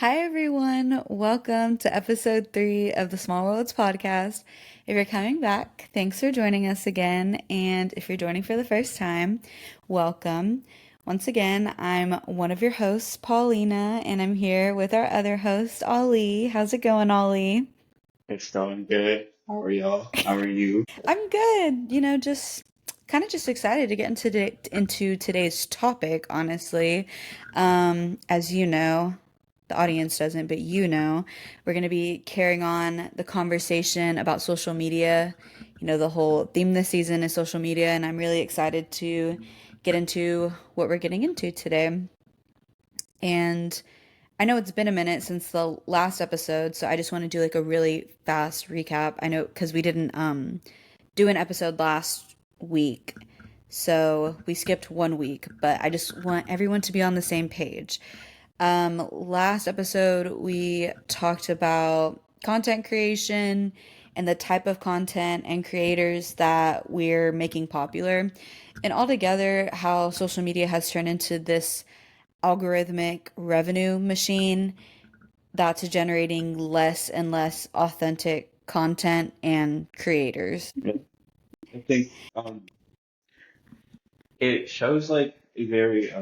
Hi, everyone. Welcome to episode 3 of the Small Worlds podcast. If you're coming back, thanks for joining us again. And if you're joining for the first time, welcome. Once again, I'm one of your hosts, Paulina, and I'm here with our other host, Ali. How's it going, Ali? It's going good. How are y'all? How are you? I'm good. Just kind of just excited to get into today's topic, honestly. As you know, the audience doesn't, but we're going to be carrying on the conversation about social media. The whole theme this season is social media, and I'm really excited to get into what we're getting into today. And I know it's been a minute since the last episode, so I just want to do like a really fast recap. I know because we didn't do an episode last week. So we skipped 1 week, but I just want everyone to be on the same page. Last episode, we talked about content creation and the type of content and creators that we're making popular, and altogether, how social media has turned into this algorithmic revenue machine that's generating less and less authentic content and creators. Yeah, I think it shows like a very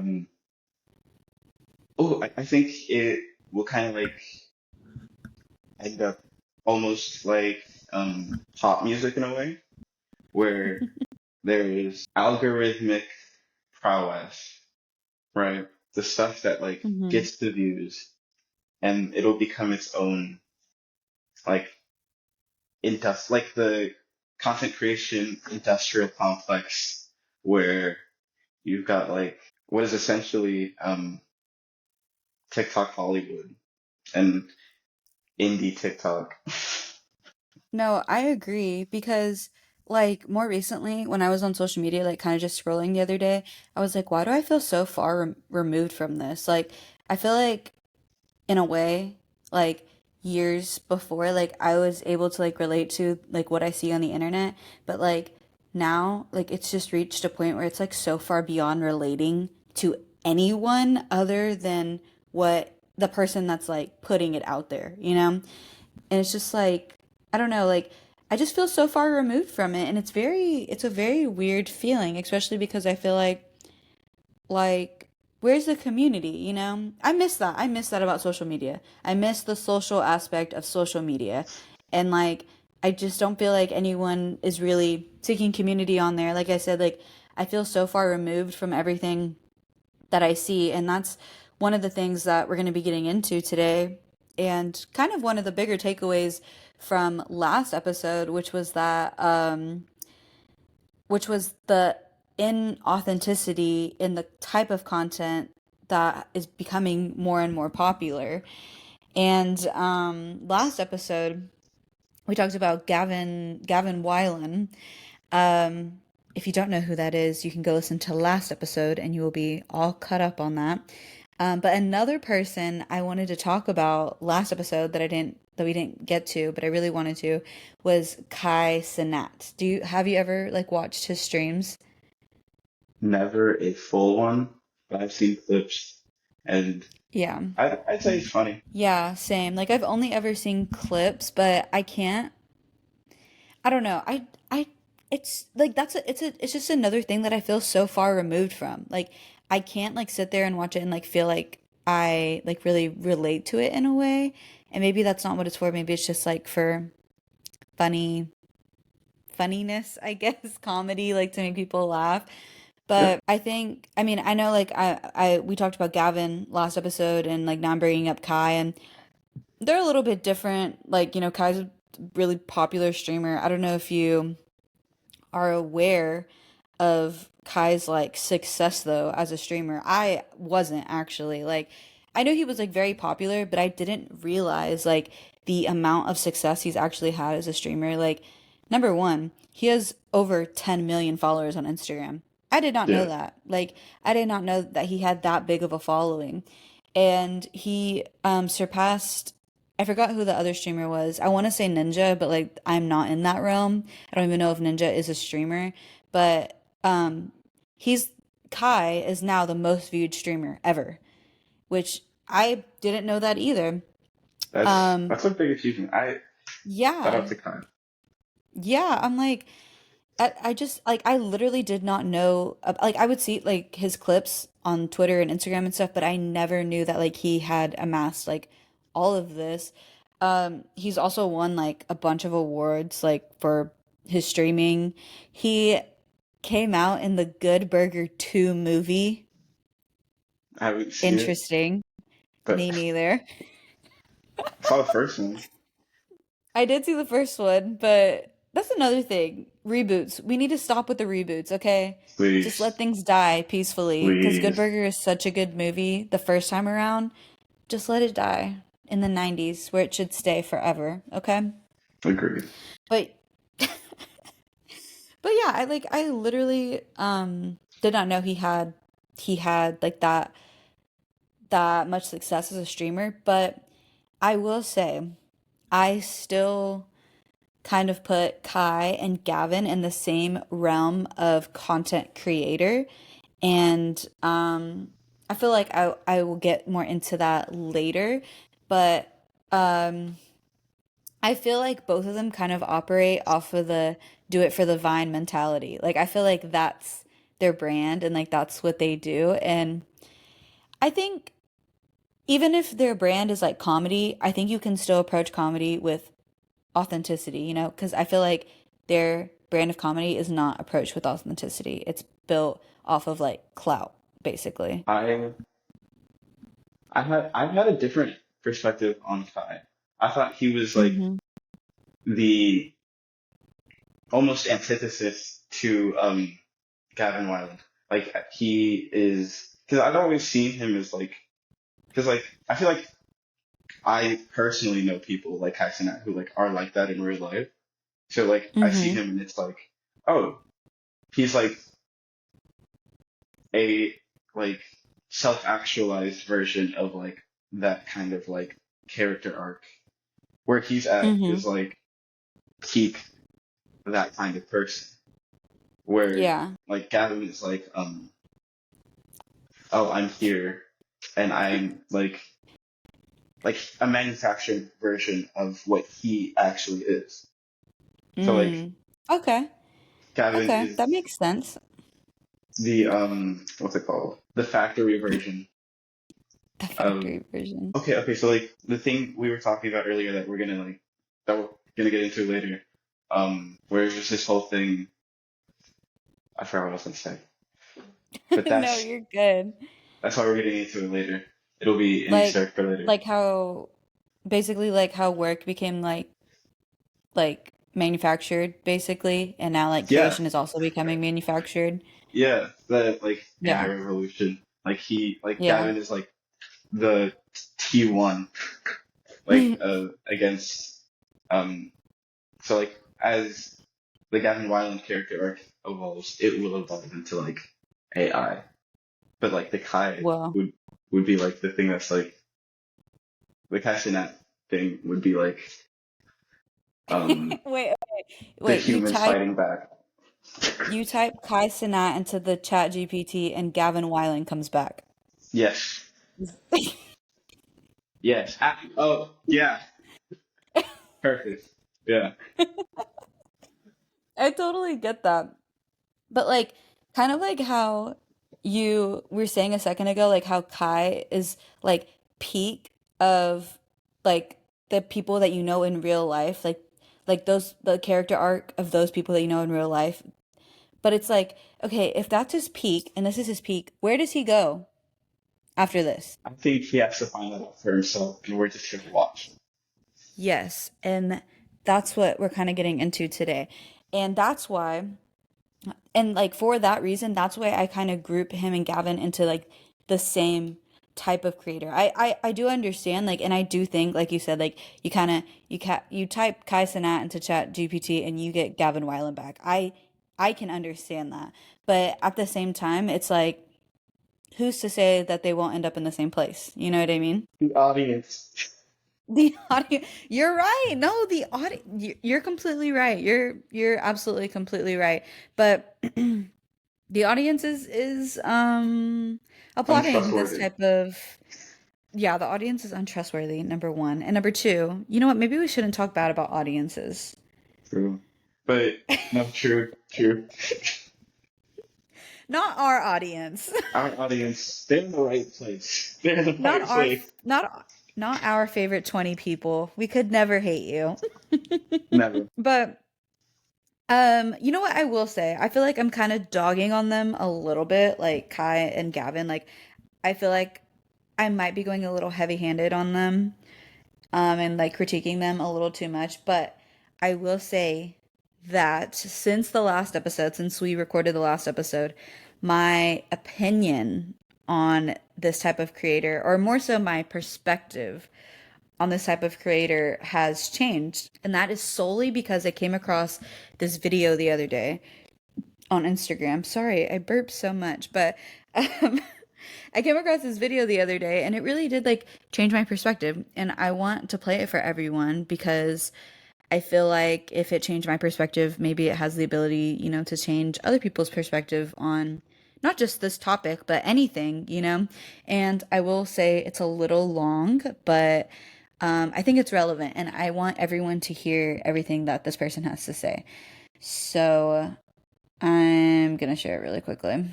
I think it will kind of like end up almost like pop music in a way where there is algorithmic prowess, right? The stuff that like Hmm. gets the views and it'll become its own like like the content creation industrial complex where you've got like what is essentially TikTok Hollywood and indie TikTok. No, I agree because like more recently when I was on social media like kind of just scrolling the other day, I was like, why do I feel so far removed from this? Like I feel like in a way like years before like I was able to like relate to like what I see on the internet, but like now like it's just reached a point where it's like so far beyond relating to anyone other than what the person that's like putting it out there, you know? And it's just like I don't know, like I just feel so far removed from it, and it's a very weird feeling, especially because I feel like where's the community, you know? I miss that about social media. I miss the social aspect of social media. And like I just don't feel like anyone is really seeking community on there. Like I said, like I feel so far removed from everything that I see. And that's one of the things that we're going to be getting into today. And kind of one of the bigger takeaways from last episode, which was the inauthenticity in the type of content that is becoming more and more popular. And last episode, we talked about Gavin Wylan. If you don't know who that is, you can go listen to last episode and you will be all caught up on that. But another person I wanted to talk about last episode that we didn't get to, but I really wanted to, was Kai Cenat. Have you ever like watched his streams? Never a full one, but I've seen clips and Yeah. I'd say it's funny. Yeah, same. Like I've only ever seen clips, but I don't know. It's like it's just another thing that I feel so far removed from. Like I can't like sit there and watch it and like feel like I like really relate to it in a way. And maybe that's not what it's for. Maybe it's just like for funny funniness, I guess, comedy, like to make people laugh. Yeah. But I think, I mean, I know like we talked about Gavin last episode and like now I'm bringing up Kai, and they're a little bit different. Like, Kai's a really popular streamer. I don't know if you are aware of Kai's like success though as a streamer. I wasn't actually. Like I knew he was like very popular, but I didn't realize like the amount of success he's actually had as a streamer. Like number one, he has over 10 million followers on Instagram. I did not know Yeah. that. Like I did not know that he had that big of a following. And he surpassed, I forgot who the other streamer was. I want to say Ninja, but like I'm not in that realm. I don't even know if Ninja is a streamer, but he's Kai is now the most viewed streamer ever, which I didn't know that either. That's Um, that's a big achievement. I shout out yeah. to Kai. Yeah, I'm like I just like I literally did not know like I would see like his clips on Twitter and Instagram and stuff, but I never knew that like he had amassed like all of this. He's also won like a bunch of awards like for his streaming. He came out in the Good Burger 2 movie. I haven't seen it, Interesting. but Me neither. I saw the first one. I did see the first one, but that's another thing. Reboots. We need to stop with the reboots, okay? Just let Please, things die peacefully. Because Good please, Burger is such a good movie the first time around. Just let it die in the 90s where it should stay forever, okay? agree. But but yeah, I literally did not know he had like that much success as a streamer, but I will say I still kind of put Kai and Gavin in the same realm of content creator. And I feel like I will get more into that later. But um, I feel like both of them kind of operate off of the do it for the Vine mentality. Like, I feel like that's their brand and like that's what they do. And I think even if their brand is like comedy, I think you can still approach comedy with authenticity, you know, because I feel like their brand of comedy is not approached with authenticity. It's built off of like clout, basically. I I've had a different perspective on Kai. I thought he was like Hmm. the almost antithesis to Gavin Wyland. Like he is because I've always seen him as like because like I feel like I personally know people like Kai Cenat who like are like that in real life. So like I see Hmm. him and it's like, oh, he's like a like self-actualized version of like that kind of like character arc. Where he's at Hmm. is like peak that kind of person. Where Yeah. like Gavin is like, oh, I'm here and I'm like a manufactured version of what he actually is. So like Mm. Okay. Gavin Okay. That is makes sense. the what's it called? The factory version The of factory version. okay, so like the thing we were talking about earlier that we're gonna get into later, where it's just this whole thing I forgot what I was gonna say. But No, you're good. that's why we're getting into it later. It'll be an Like, Easter egg for later. like how, basically, like how work became like manufactured, basically, and now like Yeah, creation is also becoming manufactured. yeah, the like AI Yeah. revolution. Like Yeah. Gavin is like the T1 like against um so like as the Gavin Wyland character arc evolves, it will evolve into like AI. But like the Kai Well. would be like the thing that's like the Kai Cenat thing would be like um Wait, the wait, humans fighting back. you type Kai Cenat into the chat GPT and Gavin Weiland comes back. Yes. Yes. Oh, yeah. Perfect. Yeah. I totally get that. But like kind of like how you were saying a second ago, like how Kai is like peak of like the people that you know in real life, like those the character arc of those people that you know in real life. But it's like, okay, if that's his peak and this is his peak, where does he go after this? I think he has to find that out for himself, and we're just here to watch. Yes, and that's what we're kind of getting into today. And that's why, and like for that reason, that's why I kind of group him and Gavin into like the same type of creator. I do understand like, and I do think like you said like you kind of you type Kai Cenat into Chat GPT and you get Gavin Weiland back. I can understand that, but at the same time, it's like who's to say that they won't end up in the same place? You know what I mean? The audience. The audience, you're right. No, the audience, you're completely right. You're absolutely completely right. But the audience is applauding this Untrustworthy. type of Yeah, the audience is untrustworthy, number one. And number two, you know what? Maybe we shouldn't talk bad about audiences. True. But no, true, true. Not our audience. Our audience, they're in the right place. They're in the Not right our place. not our favorite 20 people. We could never hate you. Never. But you know what I will say? I feel like I'm kind of dogging on them a little bit, like Kai and Gavin. Like I feel like I might be going a little heavy-handed on them, and like critiquing them a little too much. But I will say that since the last episode, since we recorded the last episode, my opinion on this type of creator, or more so my perspective on this type of creator, has changed. And that is solely because I came across this video the other day on Instagram. Sorry, I burped so much, but um, I came across this video the other day and it really did like change my perspective. And I want to play it for everyone because I feel like if it changed my perspective, maybe it has the ability, to change other people's perspective on not just this topic, but anything. And I will say it's a little long, but I think it's relevant and I want everyone to hear everything that this person has to say. So I'm going to share it really quickly.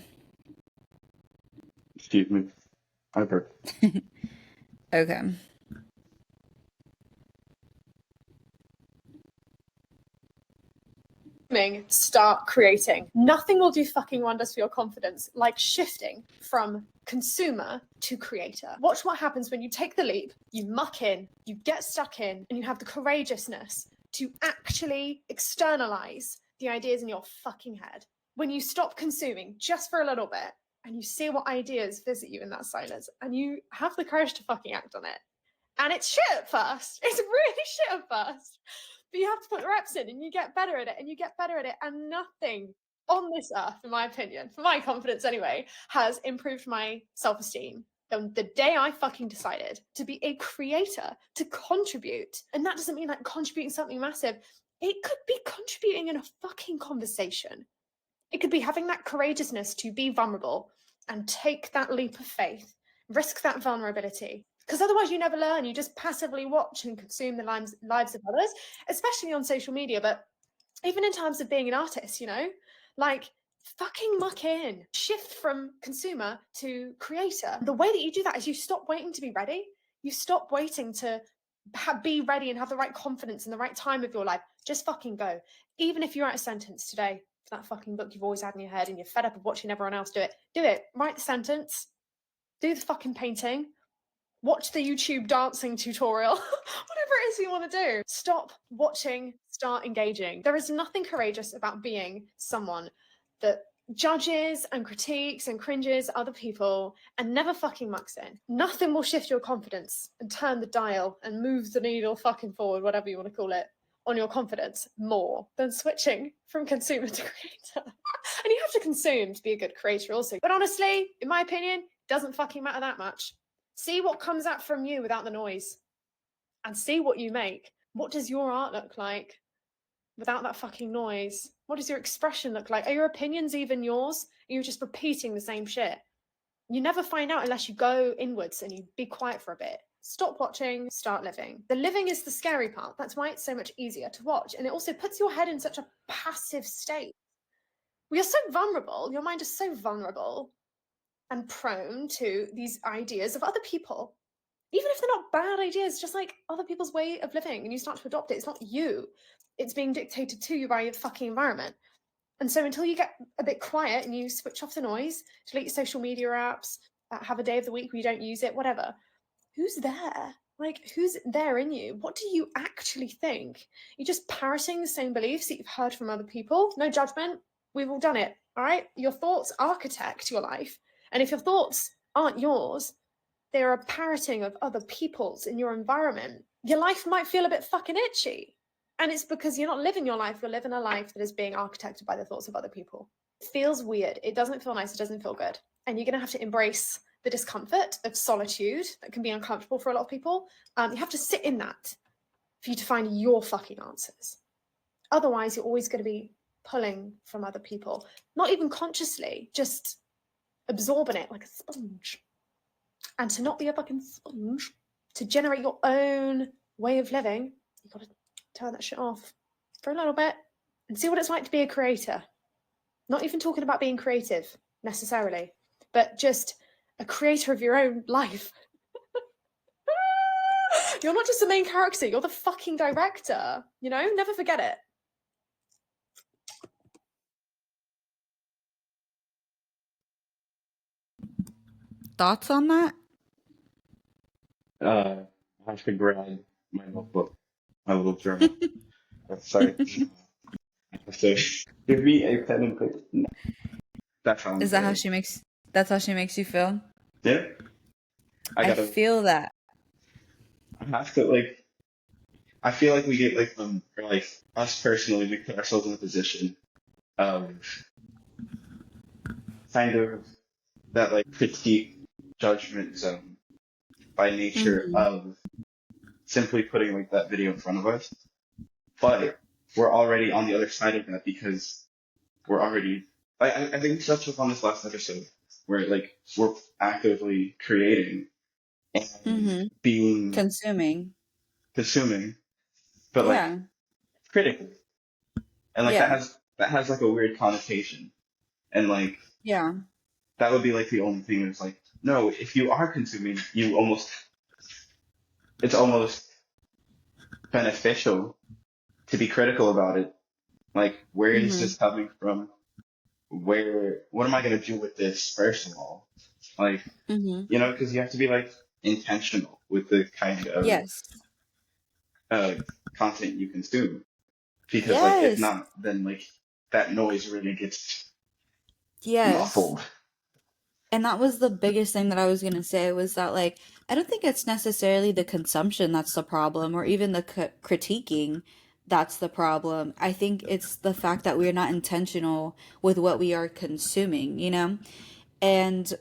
Excuse me. I've heard. Okay. Start creating. Nothing will do fucking wonders for your confidence like shifting from consumer to creator. Watch what happens when you take the leap, you muck in, you get stuck in, and you have the courageousness to actually externalize the ideas in your fucking head. When you stop consuming just for a little bit and you see what ideas visit you in that silence and you have the courage to fucking act on it. And it's shit at first. It's really shit at first. But you have to put the reps in and you get better at it and you get better at it. And nothing on this earth, in my opinion, for my confidence anyway, has improved my self-esteem than the day I fucking decided to be a creator, to contribute. And that doesn't mean like contributing something massive. It could be contributing in a fucking conversation. It could be having that courageousness to be vulnerable and take that leap of faith, risk that vulnerability. Because otherwise you never learn. You just passively watch and consume the lives of others, especially on social media. But even in terms of being an artist, like fucking muck in. Shift from consumer to creator. The way that you do that is you stop waiting to be ready. You stop waiting to be ready and have the right confidence in the right time of your life. Just fucking go. Even if you write a sentence today for that fucking book you've always had in your head and you're fed up of watching everyone else do it. Write the sentence. Do the fucking painting. Watch the YouTube dancing tutorial, whatever it is you want to do. Stop watching, start engaging. There is nothing courageous about being someone that judges and critiques and cringes other people and never fucking mucks in. Nothing will shift your confidence and turn the dial and move the needle fucking forward, whatever you want to call it, on your confidence more than switching from consumer to creator. And you have to consume to be a good creator also. But honestly, in my opinion, it doesn't fucking matter that much. See what comes out from you without the noise and see what you make. What does your art look like without that fucking noise? What does your expression look like? Are your opinions even yours? Are you just repeating the same shit? You never find out unless you go inwards and you be quiet for a bit. Stop watching, start living. The living is the scary part. That's why it's so much easier to watch. And it also puts your head in such a passive state. We are so vulnerable. Your mind is so vulnerable and prone to these ideas of other people, even if they're not bad ideas, just like other people's way of living, and you start to adopt it. It's not you, it's being dictated to you by your fucking environment. And so until you get a bit quiet and you switch off the noise, delete your social media apps, have a day of the week where you don't use it, whatever, who's there? Like, who's there in you? What do you actually think? You're just parroting the same beliefs that you've heard from other people. No judgment. We've all done it, all right? Your thoughts architect your life. And if your thoughts aren't yours, they're a parroting of other people's in your environment, your life might feel a bit fucking itchy. And it's because you're not living your life, you're living a life that is being architected by the thoughts of other people. It feels weird. It doesn't feel nice. It doesn't feel good. And you're going to have to embrace the discomfort of solitude that can be uncomfortable for a lot of people. You have to sit in that for you to find your fucking answers. Otherwise, you're always going to be pulling from other people, not even consciously, just absorbing it like a sponge. And to not be a fucking sponge, to generate your own way of living, you got to turn that shit off for a little bit and see what it's like to be a creator. Not even talking about being creative necessarily, but just a creator of your own life. You're not just the main character, you're the fucking director, you know? Never forget it. Thoughts on that? I have to grab my notebook, my little journal. Sorry. I have to give me a pen and paper. No, that sounds Is that how good. she makes that's how she makes you feel? Yeah, I I gotta. feel that. I have to like. I feel like we get like or like us personally, we put ourselves in a position of kind of that like critique judgment zone by nature Hmm. of simply putting like that video in front of us. But we're already on the other side of that because we're already. I think that's what's on this last episode where like we're actively creating and Hmm. being Consuming. consuming, but like Yeah. critical, and like Yeah. that has like a weird connotation, and like Yeah. that would be like the only thing that's like no, if you are consuming, you almost it's almost beneficial to be critical about it. Like where is Hmm. this coming from? Where what am I gonna do with this first of all? Like Hmm. you know, because you have to be like intentional with the kind of Yes. uh, content you consume. Because like if Yes. not, then like that noise really gets Yes. muffled. And that was the biggest thing that I was gonna say was that like I don't think it's necessarily the consumption that's the problem or even the critiquing that's the problem. I think it's the fact that we're not intentional with what we are consuming, you know? And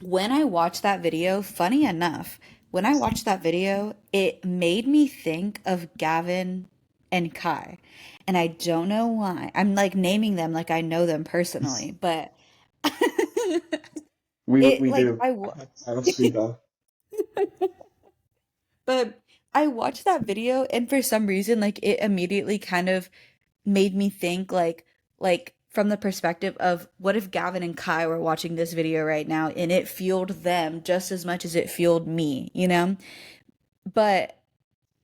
when I watched that video, funny enough, when I watched that video, it made me think of Gavin and Kai. And I don't know why. I'm like naming them like I know them personally, but it We like do. I must be the but I watched that video and for some reason like it immediately kind of made me think like from the perspective of what if Gavin and Kai were watching this video right now and it fueled them just as much as it fueled me, you know? But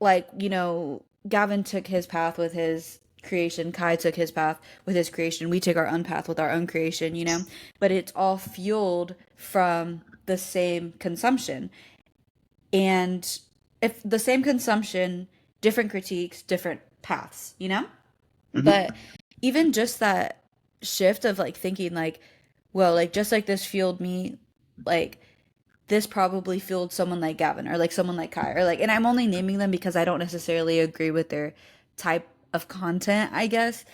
like, you know, Gavin took his path with his creation, Kai took his path with his creation, we took our own path with our own creation, you know? But it's all fueled from the same consumption. And if the same consumption, different critiques, different paths, you know? hmm But even just that shift of like thinking like, well, like just like this fueled me, like this probably fueled someone like Gavin or like someone like Kai or like, and I'm only naming them because I don't necessarily agree with their type of content, I guess.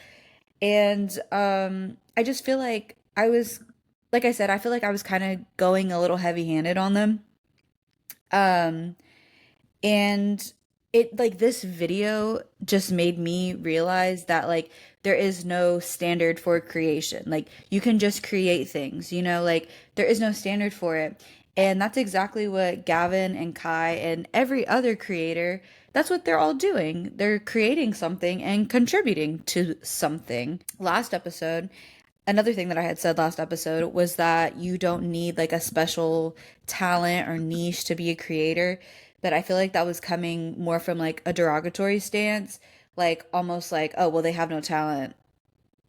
And I just feel like I was, like I said, I feel like I was kind of going a little heavy-handed on them. Um, and it like this video just made me realize that like there is no standard for creation. Like you can just create things, you know, like there is no standard for it. And that's exactly what Gavin and Kai and every other creator, that's what they're all doing. They're creating something and contributing to something. Last episode, another thing that I had said last episode was that you don't need like a special talent or niche to be a creator. But I feel like that was coming more from like a derogatory stance, like almost like, oh, well, they have no talent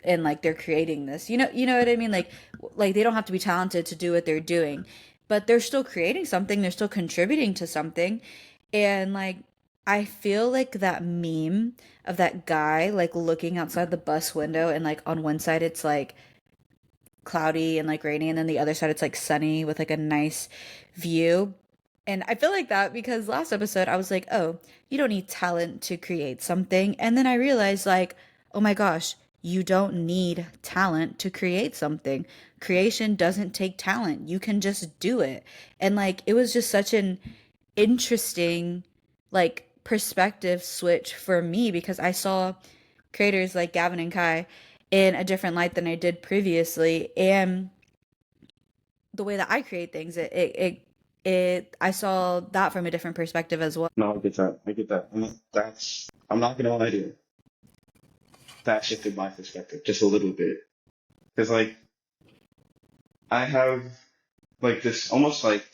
and like they're creating this. You know what I mean? Like they don't have to be talented to do what they're doing, but they're still creating something, they're still contributing to something. And like I feel like that meme of that guy like looking outside the bus window and like on one side it's like cloudy and like rainy and then the other side it's like sunny with like a nice view. And I feel like that because last episode I was like, "Oh, you don't need talent to create something." And then I realized like, "Oh my gosh, you don't need talent to create something. Creation doesn't take talent. You can just do it." And like it was just such an interesting like perspective switch for me because I saw creators like Gavin and Kai in a different light than I did previously. And the way that I create things, I saw that from a different perspective as well. No, I get that. I get that. And that's, I'm not gonna lie to you. That shifted my perspective just a little bit. Because like I have like this almost like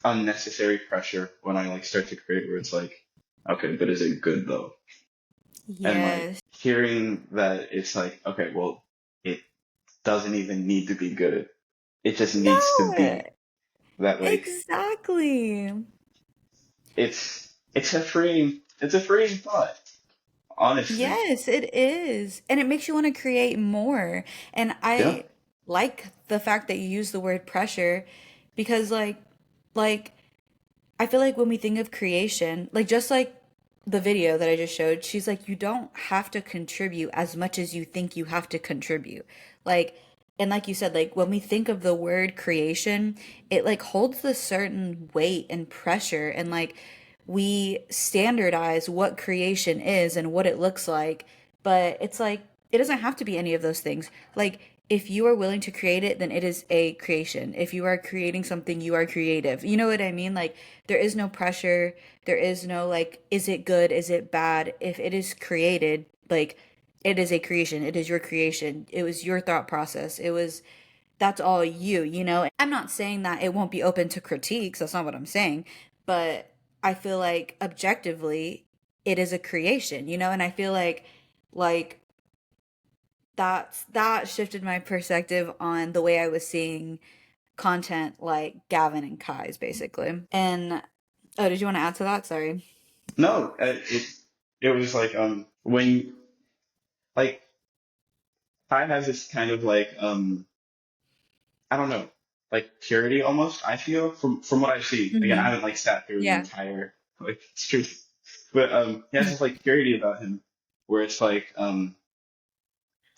unnecessary pressure when I like start to create where it's like, okay, but is it good though? And like Yes. hearing that it's like, okay, well, it doesn't even need to be good. It just needs to No, be that like exactly. it's a freeing thought, honestly. Yes, it is. And it makes you want to create more. And Yeah. I like the fact that you use the word pressure because like I feel like when we think of creation, like just like the video that I just showed, she's like, you don't have to contribute as much as you think you have to contribute. Like, and like you said, like when we think of the word creation, it like holds this certain weight and pressure, and like we standardize what creation is and what it looks like, but it's like it doesn't have to be any of those things. Like, if you are willing to create it, then it is a creation. If you are creating something, you are creative. You know what I mean? Like, there is no pressure. There is no like, is it good? Is it bad? If it is created, like, it is a creation. It is your creation. It was your thought process. That's all you, you know? I'm not saying that it won't be open to critiques. That's not what I'm saying. But I feel like objectively, it is a creation, you know? And I feel like, that shifted my perspective on the way I was seeing content like Gavin and Kai's basically. And oh, did you want to add to that? Sorry. No, it was like when like Kai has this kind of like I don't know, like purity almost. I feel from what I've seen. Again, I Hmm. haven't like sat through the Yeah. entire like stream, but he has this like purity about him, where it's like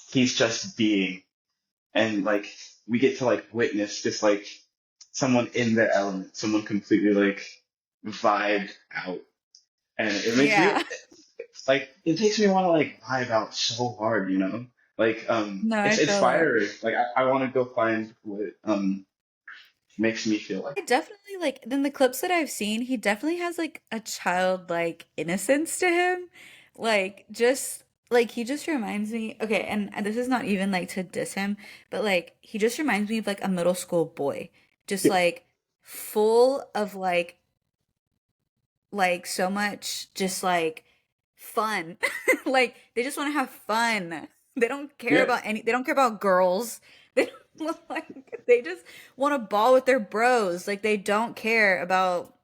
he's just being, and like we get to like witness this like someone in their element, someone completely like vibed out, and it makes me Yeah. like it makes me want to like vibe out so hard, you know. Like No, I it's feel that. fire. Like I want to go find what makes me feel like. I definitely like in the clips that I've seen, he definitely has like a childlike innocence to him. Like just like he just reminds me, okay, and this is not even like to diss him, but like he just reminds me of like a middle school boy. Just Yeah, like full of like so much just like fun. Like they just want to have fun. yeah, They don't care about girls. They don't like they just want to ball with their bros. Like they don't care about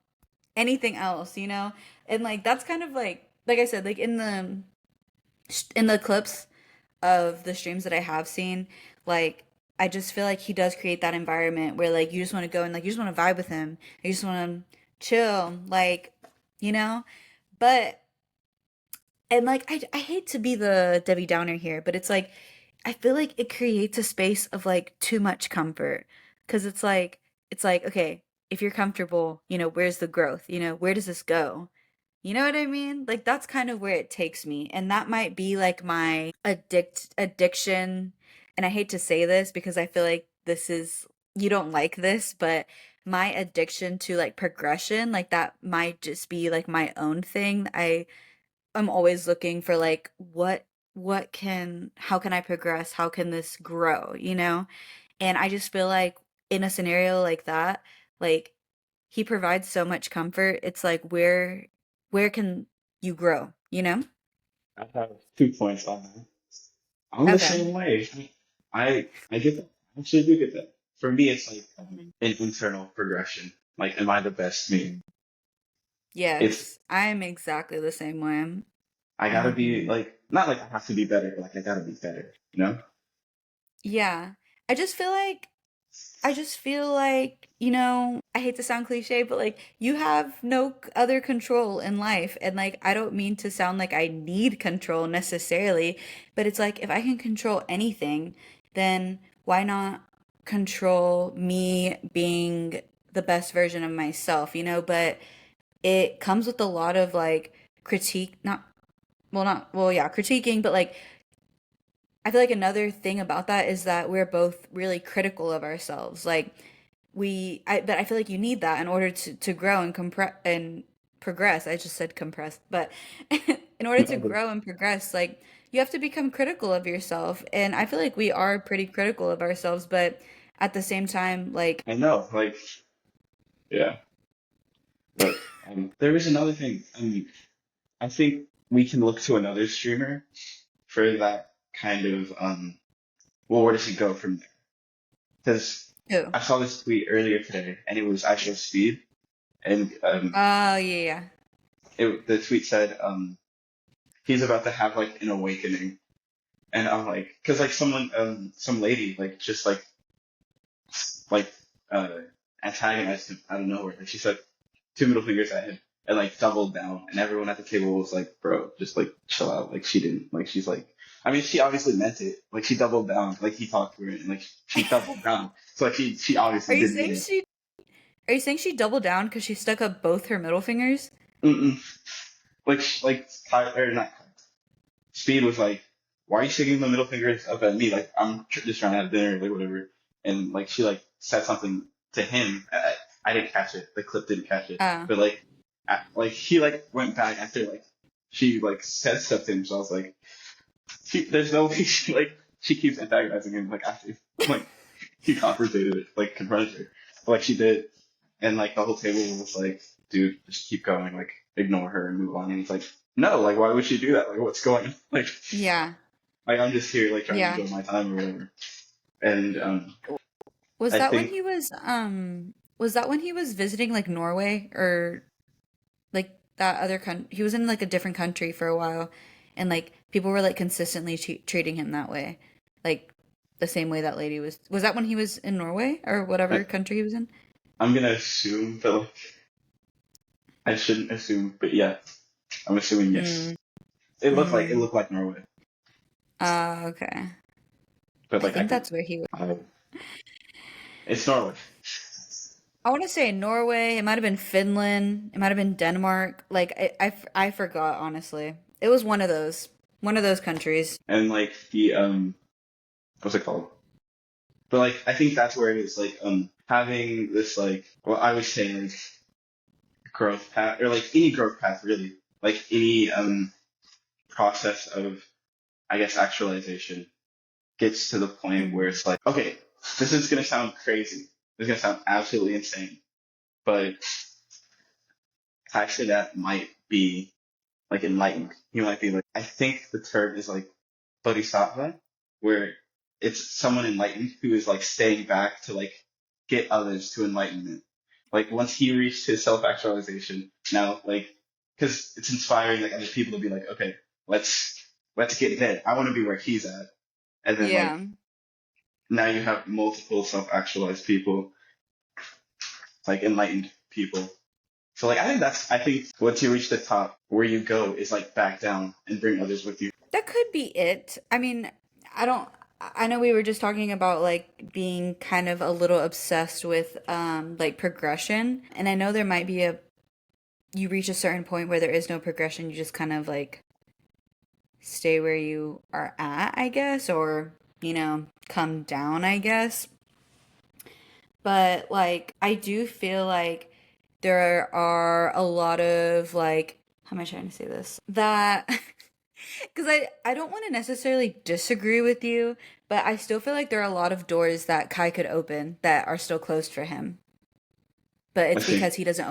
anything else, you know? And like that's kind of like I said, like in the clips of the streams that I have seen, like I just feel like he does create that environment where like you just want to go and like you just want to vibe with him. You just want to chill, like, you know? But and like I hate to be the Debbie Downer here, but it's like I feel like it creates a space of like too much comfort because it's like okay, if you're comfortable, you know, where's the growth? You know, where does this go? You know what I mean? Like that's kind of where it takes me. And that might be like my addiction. And I hate to say this because I feel like this is you don't like this, but my addiction to like progression, like that might just be like my own thing. I'm always looking for like what can how can I progress? How can this grow, you know? And I just feel like in a scenario like that, like he provides so much comfort. It's like where can you grow, you know? I have 2 points on that. I'm the Okay. same way. I get that. I actually do get that. For me, it's like Mhm. an internal progression. Like, am I the best me? Mhm. It's Yes, I'm exactly the same way. I gotta be Hmm. like not like I have to be better, but like I gotta be better. You know? Yeah. I just feel like you know, I hate to sound cliche, but like you have no other control in life. And like, I don't mean to sound like I need control necessarily, but it's like if I can control anything, then why not control me being the best version of myself, you know? But it comes with a lot of like critique, yeah, critiquing, but like I feel like another thing about that is that we're both really critical of ourselves. Like but I feel like you need that in order to grow and compress and progress. I just said compress, but in order to No, but grow and progress, like you have to become critical of yourself. And I feel like we are pretty critical of ourselves, but at the same time, like, I know, like, yeah. But there is another thing. I think we can look to another streamer for that kind of well, where does he go from there? Because who? I saw this tweet earlier today, and it was actual Speed, and Oh, yeah, the tweet said he's about to have like an awakening, and I'm like, because like someone some lady like just like uh antagonized him out of nowhere. Like she said two middle fingers at him and like doubled down, and everyone at the table was like, "Bro, just like chill out." Like she didn't like she's like, I mean, she obviously meant it. Like she doubled down. Like he talked to her, and like she yeah. doubled down. So like she Are obviously you did saying mean it. she are you saying she doubled down because she stuck up both her middle fingers? Mm-mm. Like Ty or not Ty, Speed was like, "Why are you sticking the middle fingers up at me? Like I'm just trying to have dinner, like whatever." And like she like said something to him. I didn't catch it. The clip didn't catch it. Oh, But like he like went back after like she like said stuff to him. So I was like, there's no way she like she keeps antagonizing him like after like he confronted it, like confronted her, like she did, and like the whole table was like, dude, just keep going, like ignore her and move on. And he's like, no, like why would she do that? Like what's going on? yeah, Like I'm just here like trying to yeah. enjoy my time or whatever. And Was I that when think was that when he was visiting like Norway or like that other country? He was in like a different country for a while, and like people were like consistently treating him that way, like the same way that lady was. Was that when he was in Norway or whatever I, country he was in? I'm gonna assume that like I shouldn't assume, but yeah, I'm assuming yes. Mm, It mm. looked like Norway, Okay. but I like think that's where he was. I it's Norway. I want to say Norway. It might have been Finland. It might have been Denmark. Like I forgot honestly. It was one of those countries. And like the what's it called? But like I think that's where it is. Like having this like well I would say like growth path or like any growth path really. Like any process of I guess actualization gets to the point where Mm. it's like, okay, this is gonna sound crazy. This is gonna sound absolutely insane. But actually that might be like enlightened. You might be like I think the term is like bodhisattva, where it's someone enlightened who is like staying back to like get others to enlightenment. Like once he reached his self actualization, now like because it's inspiring like other people to be like, okay, let's get there. I want to be where he's at, and then like Yeah. now you have multiple self actualized people, like enlightened people. So like I think once you reach the top, where you go is like back down and bring others with you. That could be it. I mean, I don't I know we were just talking about like being kind of a little obsessed with like progression, and I know there might be a you reach a certain point where there is no progression, you just kind of like stay where you are at, I guess, or come down, I guess. But like I do feel like there are a lot of like how am I trying to say this? That because I don't want to necessarily disagree with you, but I still feel like there are a lot of doors that Kai could open that are still closed for him. But I it's think because he doesn't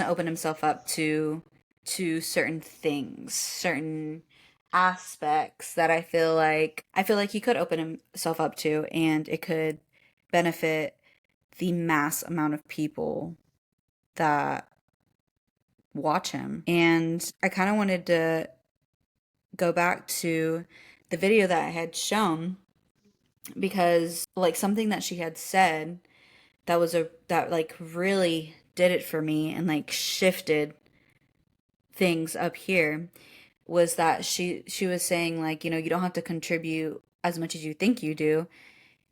open himself up to certain things, certain aspects that I feel like he could open himself up to, and it could benefit the mass amount of people that watch him. And I kind of wanted to go back to the video that I had shown because like something that she had said that like really did it for me and like shifted things up here was that she was saying like you don't have to contribute as much as you think you do,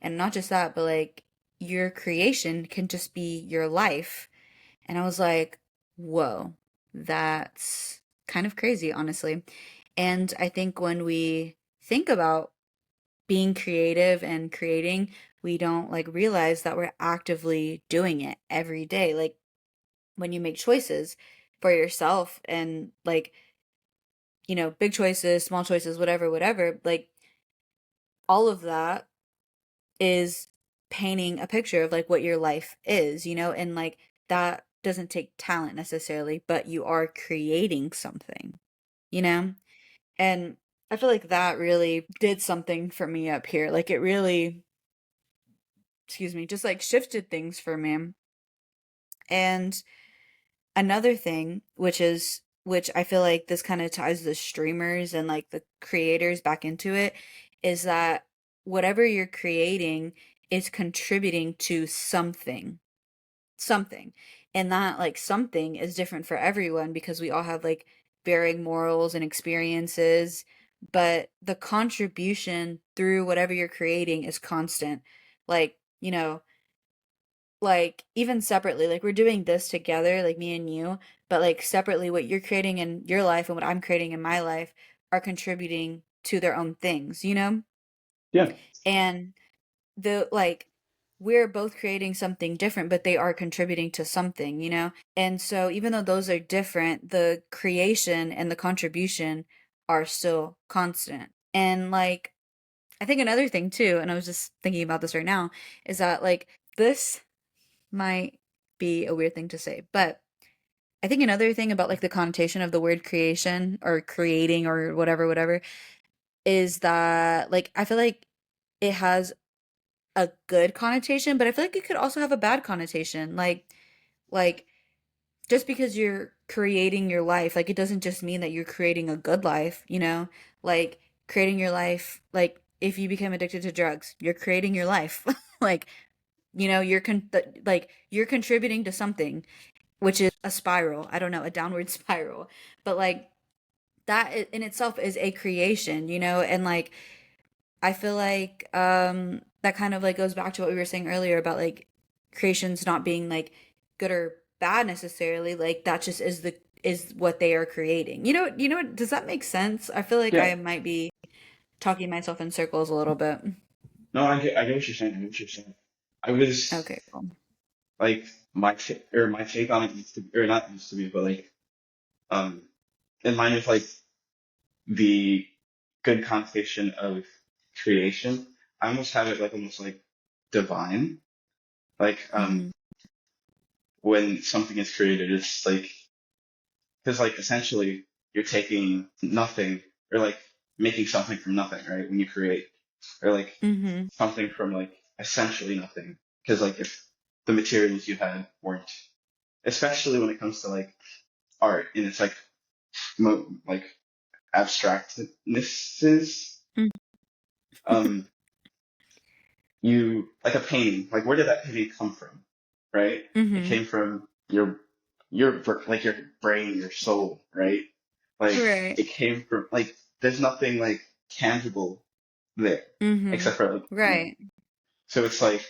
and not just that but like your creation can just be your life. And I was like, whoa, that's kind of crazy, honestly. And I think when we think about being creative and creating, we don't like realize that we're actively doing it every day. Like when you make choices for yourself and like, big choices, small choices, whatever, whatever, like all of that is painting a picture of like what your life is, and like that doesn't take talent necessarily, but you are creating something, you know? And I feel like that really did something for me up here. Like it really, excuse me, just like shifted things for me. And another thing, which I feel like this kind of ties the streamers and like the creators back into it, is that whatever you're creating is contributing to something. Something. And that like something is different for everyone because we all have like varying morals and experiences, but the contribution through whatever you're creating is constant. Like, like even separately, like we're doing this together, like me and you, but like separately, what you're creating in your life and what I'm creating in my life are contributing to their own things, Yeah. And the like we're both creating something different, but they are contributing to something, And so even though those are different, the creation and the contribution are still constant. And like I think another thing too, and I was just thinking about this right now, is that like this might be a weird thing to say, but I think another thing about like the connotation of the word creation or creating or whatever, whatever, is that like I feel like it has a good connotation, but I feel like it could also have a bad connotation. Like just because you're creating your life, like it doesn't just mean that you're creating a good life, Like creating your life, like if you become addicted to drugs, you're creating your life. Like, like you're contributing to something, which is a spiral. I don't know, a downward spiral. But like in itself is a creation, And like I feel like that kind of like goes back to what we were saying earlier about like creations not being like good or bad necessarily. Like that just is what they are creating. Does that make sense? I feel like Yeah. I might be talking myself in circles a little bit. No, I get what you're saying. I get what you're saying. I was Okay, cool. like my take on it used to or not used to be, but like um in mine is like the good connotation of creation. I almost have it like almost like divine. Like Mhm. when something is created, it's like because like essentially you're taking nothing or like making something from nothing, right? When you create or like Mhm. something from like essentially nothing. Because like if the materials you had weren't, especially when it comes to like art and it's like like abstractnesses, Mhm. um, you like a painting. Like where did that painting come from, right? It Mhm. came from like your brain, your soul, right? Like Right. it came from like there's nothing like tangible there Mhm. except for like Right. so it's like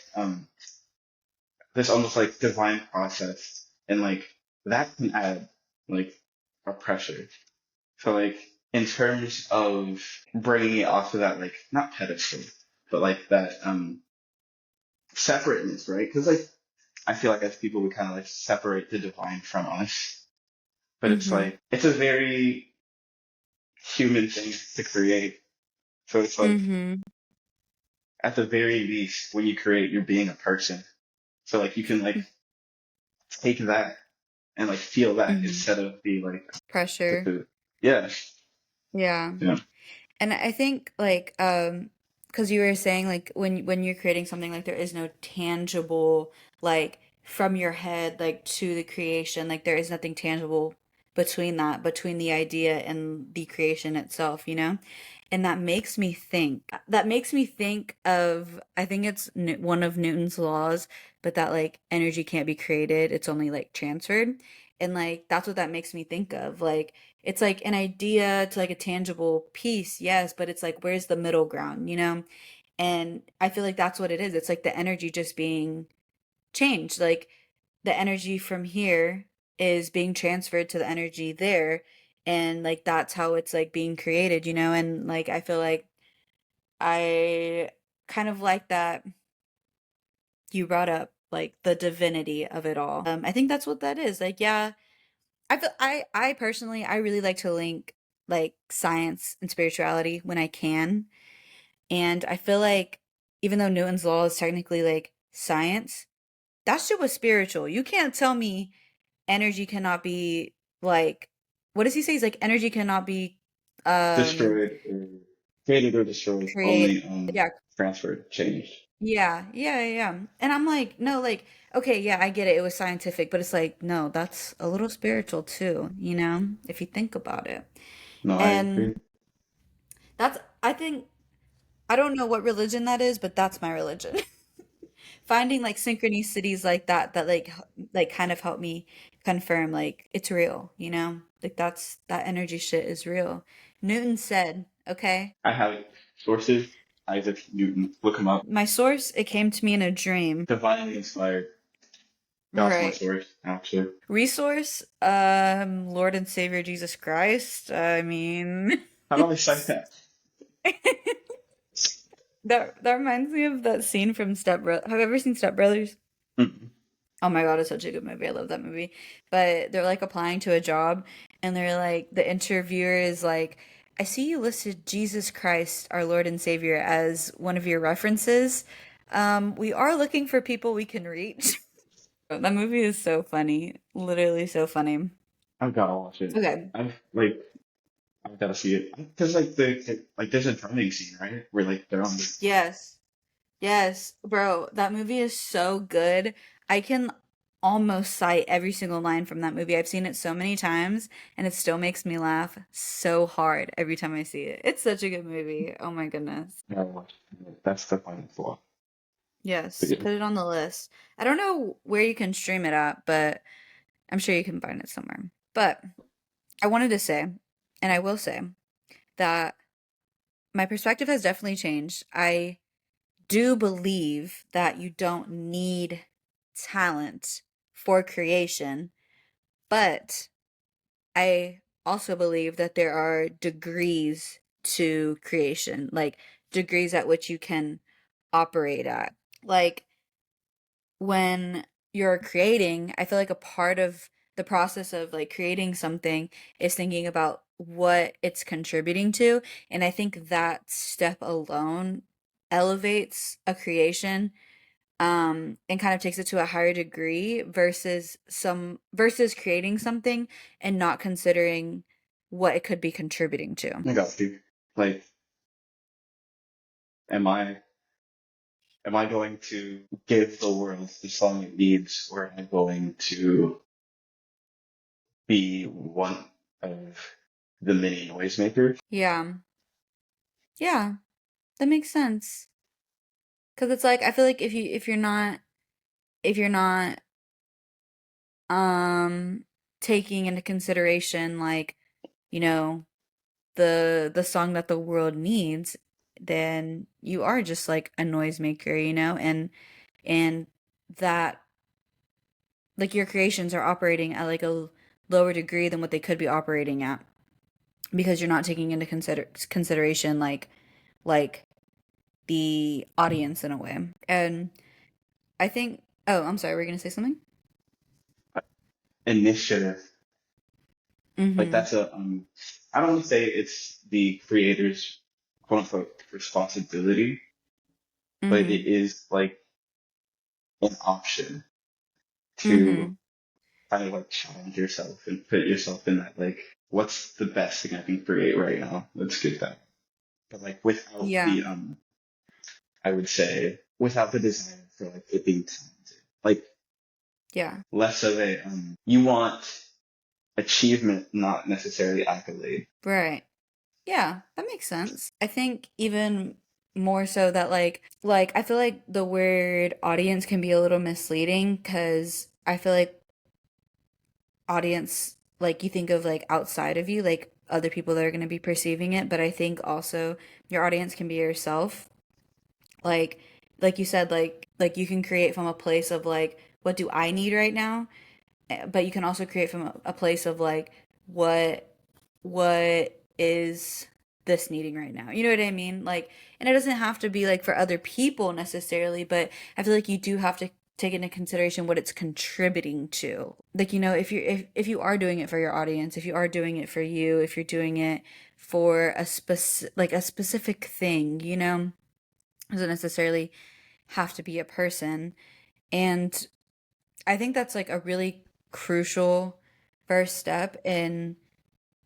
this almost like divine process and like that can add like a pressure. So like in terms of bringing it off of that like not pedestal, but like that separateness, right? Because like I feel like as people we kind of like separate the divine from us, but it's Mhm. like it's a very human thing to create. So it's like Mhm. at the very least when you create, you're being a person. So like you can like take that and like feel that Mhm. instead of be like Pressure. yeah, Yeah. yeah, And I think like because you were saying like when you're creating something like there is no tangible like from your head like to the creation, like there is nothing tangible between the idea and the creation itself, And that makes me think of, I think it's one of Newton's laws, but that like energy can't be created, it's only like transferred. And like that's what that makes me think of. Like it's like an idea to like a tangible piece, yes, but it's like where's the middle ground, And I feel like that's what it is. It's like the energy just being changed. Like the energy from here is being transferred to the energy there. And like that's how it's like being created, And like I feel like I kind of like that you brought up like the divinity of it all. I think that's what that is. Like, yeah, I personally I really like to link like science and spirituality when I can. And I feel like even though Newton's law is technically like science, that shit was spiritual. You can't tell me energy cannot be like what does he say? He's like energy cannot be um Destroyed or created or destroyed, create only yeah, transferred, changed. yeah. And I'm like, no, like, okay, yeah, I get it. It was scientific, but it's like, no, that's a little spiritual too, you know, if you think about it. No, I And agree. that's, I think, I don't know what religion that is, but that's my religion. Finding like synchronicities like that, that like kind of help me confirm like it's real, you know? Like that energy shit is real. Newton said, okay, I have sources. Isaac Newton. Look him up. my source, it came to me in a dream. Divinely inspired. That's my Right. source, actually. Resource, Lord and Savior Jesus Christ. I mean, How do I cite that? that reminds me of that scene from Step Bro. Have you ever seen Step Brothers? Mm. Oh my God, it's such a good movie. I love that movie. But they're like applying to a job, and they're like, the interviewer is like, I see you listed Jesus Christ, our Lord and Savior, as one of your references. We are looking for people we can reach. That movie is so funny. Literally so funny. I've got to watch it. Okay. I've got to see it because like there's a drumming scene, right? Where like they're on the. Yes. Yes, bro, that movie is so good. I can almost cite every single line from that movie. I've seen it so many times, and it still makes me laugh so hard every time I see it. It's such a good movie. Oh my goodness. Yeah, I'll watch it. That's the final flaw. But Yes, yeah, put it on the list. I don't know where you can stream it at, but I'm sure you can find it somewhere. But I wanted to say, and I will say, that my perspective has definitely changed. I do believe that you don't need talent for creation, but I also believe that there are degrees to creation, like degrees at which you can operate at. Like when you're creating, I feel like a part of the process of like creating something is thinking about what it's contributing to. And I think that step alone elevates a creation and kind of takes it to a higher degree versus creating something and not considering what it could be contributing to. I got you. Like, am I am I going to give the world the song it needs, or am I going to be one of the many noisemakers? Yeah. Yeah, that makes sense. 'Cause it's like I feel like if you're not um taking into consideration like, you know, the song that the world needs, then you are just like a noisemaker, you know, and that like your creations are operating at like a lower degree than what they could be operating at because you're not taking into consideration like the audience in a way. And I think oh, I'm sorry, we're gonna say something? Initiative. Like Mm-hmm. that's I don't want to say it's the creator's quote unquote responsibility, but Mm-hmm. it is like an option to Mm-hmm. kind of like challenge yourself and put yourself in that like, what's the best thing I can create right now? Let's get that. But like without Yeah. the I would say without the desire for like it being talented. Like Yeah. less of a you want achievement, not necessarily accolade. Right. Yeah, that makes sense. I think even more so that like I feel like the word audience can be a little misleading because I feel like audience like you think of like outside of you, like other people that are going to be perceiving it, but I think also your audience can be yourself. Like like you said like you can create from a place of like what do I need right now? But you can also create from a place of like what what is this needing right now. You know what I mean? Like, and it doesn't have to be like for other people necessarily, but I feel like you do have to take into consideration what it's contributing to. Like, you know, if you are doing it for your audience, if you are doing it for you, if you're doing it for a specific thing, you know, doesn't necessarily have to be a person. And I think that's like a really crucial first step in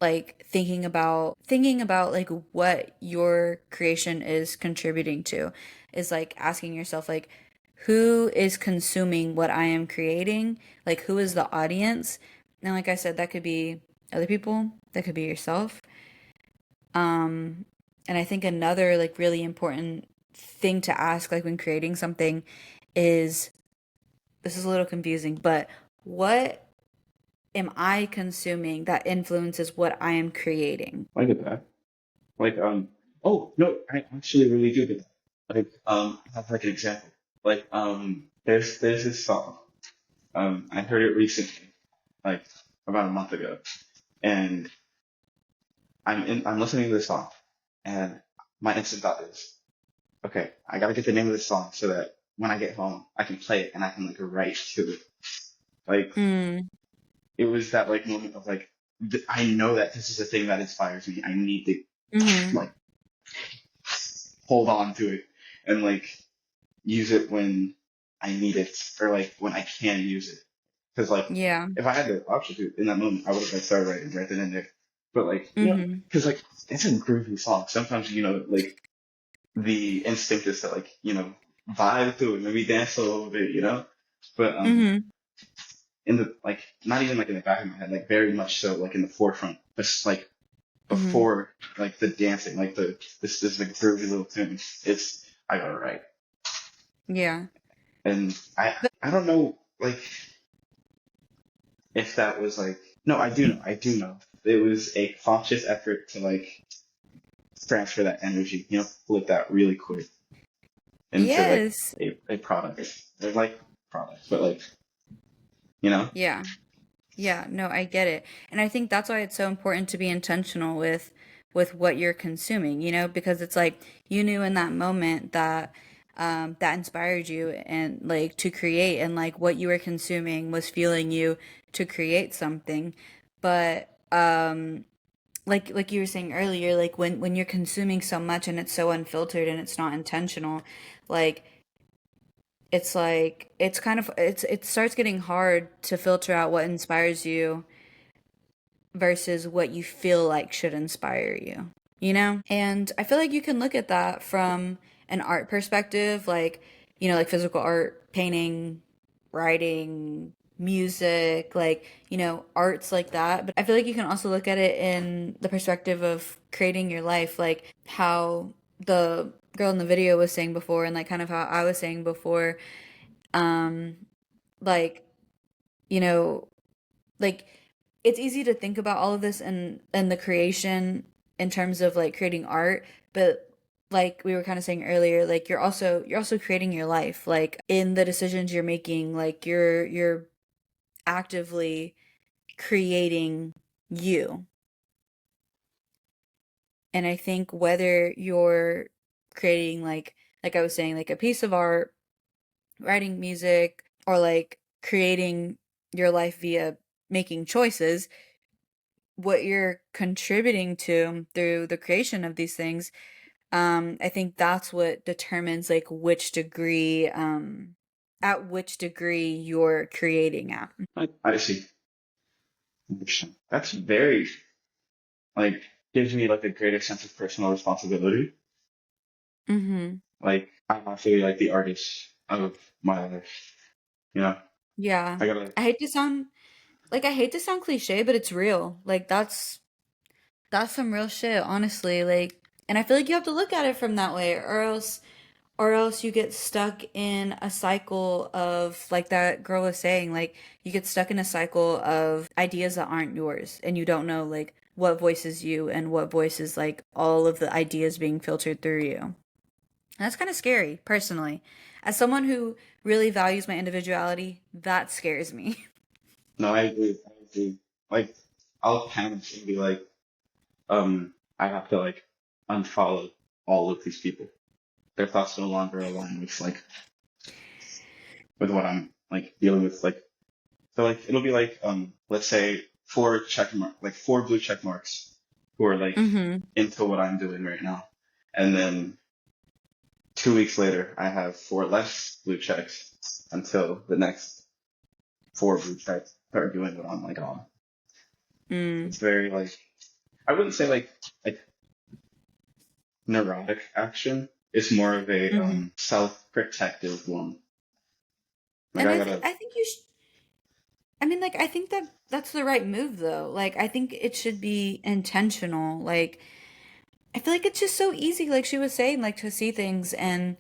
like thinking about like what your creation is contributing to, is like asking yourself like, who is consuming what I am creating? Like, who is the audience? And like I said, that could be other people, that could be yourself. Um, and I think another like really important thing to ask, like when creating something, is, this is a little confusing, but what am I consuming that influences what I am creating? I get that. Like, oh no, I actually really do get that. Like, I have like an example. Like, there's this song. I heard it recently, like about a month ago, and I'm listening to this song, and my instant thought is, okay, I gotta get the name of this song so that when I get home, I can play it and I can like write to it. Like, Mm, it was that like moment of like, I know that this is a thing that inspires me. I need to mm-hmm. like hold on to it and like use it when I need it or like when I can use it. Because like Yeah. if I had the option to in that moment, I would have like started writing right then and there. But like Mm-hmm. because like it's a groovy song. Sometimes like the instinct is to like vibe to it, maybe dance a little bit, But Mm-hmm. in the like not even like in the back of my head, like very much so like in the forefront, just like Mm-hmm. before like the dancing, like this is the groovy little tune. It's I got it right, Yeah. and But I don't know like if that was like no I do know it was a conscious effort to like transfer that energy, flip that really quick into like yes. a product. They're like products, but like you know. Yeah. Yeah, no, I get it. And I think that's why it's so important to be intentional with what you're consuming, you know, because it's like you knew in that moment that that inspired you and like to create, and like what you were consuming was fueling you to create something. But like you were saying earlier, like when you're consuming so much and it's so unfiltered and it's not intentional, like it's like it's kind of it starts getting hard to filter out what inspires you versus what you feel like should inspire you, you know? And I feel like you can look at that from an art perspective, like, you know, like physical art, painting, writing, music, like, you know, arts like that. But I feel like you can also look at it in the perspective of creating your life, like how the girl in the video was saying before, and like kind of how I was saying before. Um, like, you know, like it's easy to think about all of this and the creation in terms of like creating art, but like we were kind of saying earlier, like you're also creating your life, like in the decisions you're making, like you're actively creating you. And I think whether you're creating like I was saying, like a piece of art, writing music, or like creating your life via making choices, what you're contributing to through the creation of these things, I think that's what determines like which degree, at which degree you're creating at. I see. Interesting. That's very like gives me like a greater sense of personal responsibility. Mm-hmm. Like I'm actually like the artist of my life. You know, Yeah. I gotta. I hate to sound cliche, but it's real. Like that's some real shit, honestly. Like, and I feel like you have to look at it from that way, or else you get stuck in a cycle of, like that girl was saying, like you get stuck in a cycle of ideas that aren't yours, and you don't know like what voices you and what voices like all of the ideas being filtered through you. And that's kind of scary, personally. As someone who really values my individuality, that scares me. No, I agree. I agree. Like I'll panic and be like, I have to like unfollowed all of these people. Their thoughts no longer align with like with what I'm like dealing with. Like so, like it'll be like let's say four blue check marks who are like Mm-hmm. into what I'm doing right now, and then 2 weeks later I have four less blue checks until the next four blue checks start doing what I'm like on. Mm. It's very like I wouldn't say like neurotic action. It's more of a Mm-hmm. self-protective one. Like And I gotta. I think you should. I mean, like, I think that that's the right move, though. Like, I think it should be intentional. Like, I feel like it's just so easy, like she was saying, like to see things and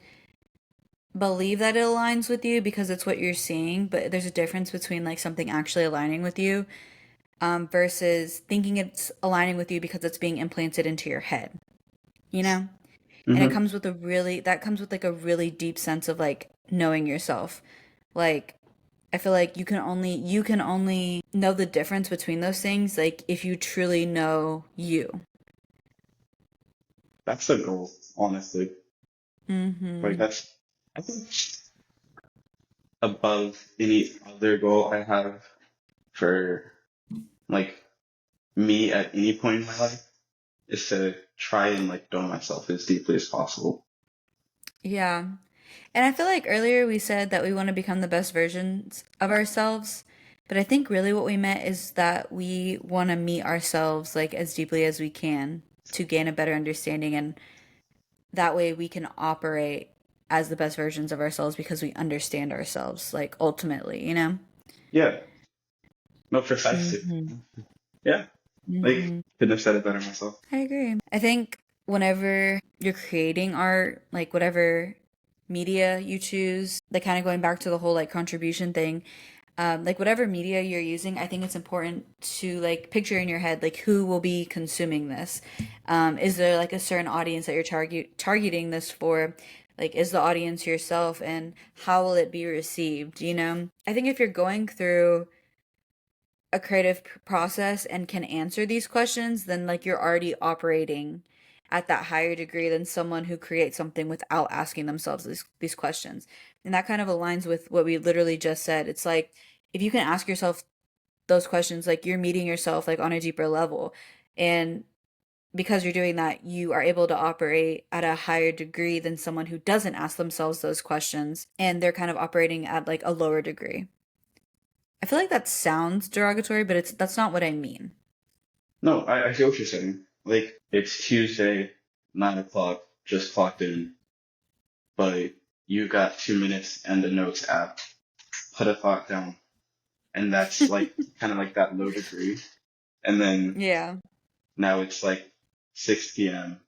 believe that it aligns with you because it's what you're seeing. But there's a difference between like something actually aligning with you, versus thinking it's aligning with you because it's being implanted into your head, you know? And it Hmm. comes with that comes with like a really deep sense of like knowing yourself. Like, I feel like you can only know the difference between those things like if you truly know you. That's the goal, honestly. Like Mm-hmm. that's I think above any other goal I have for like me at any point in my life is to try and like know myself as deeply as possible. Yeah. And I feel like earlier we said that we want to become the best versions of ourselves, but I think really what we meant is that we want to meet ourselves like as deeply as we can to gain a better understanding, and that way we can operate as the best versions of ourselves because we understand ourselves like ultimately, you know? Yeah, no, precisely. Mm-hmm. Yeah, like Mm-hmm. couldn't have said it better myself. I agree. I think whenever you're creating art, like whatever media you choose, like kind of going back to the whole like contribution thing, like whatever media you're using, I think it's important to like picture in your head like who will be consuming this. Is there like a certain audience that you're targeting this for? Like, is the audience yourself, and how will it be received? You know, I think if you're going through a creative process and can answer these questions, then like you're already operating at that higher degree than someone who creates something without asking themselves these questions. And that kind of aligns with what we literally just said. It's like if you can ask yourself those questions, like you're meeting yourself like on a deeper level. And because you're doing that, you are able to operate at a higher degree than someone who doesn't ask themselves those questions and they're kind of operating at like a lower degree. I feel like that sounds derogatory, but that's not what I mean. No, I feel what you're saying. Like it's Tuesday, 9 o'clock, just clocked in, but you got 2 minutes and the notes app. Put a thought down, and that's like kind of like that low degree. And then Yeah. now it's like 6 p.m.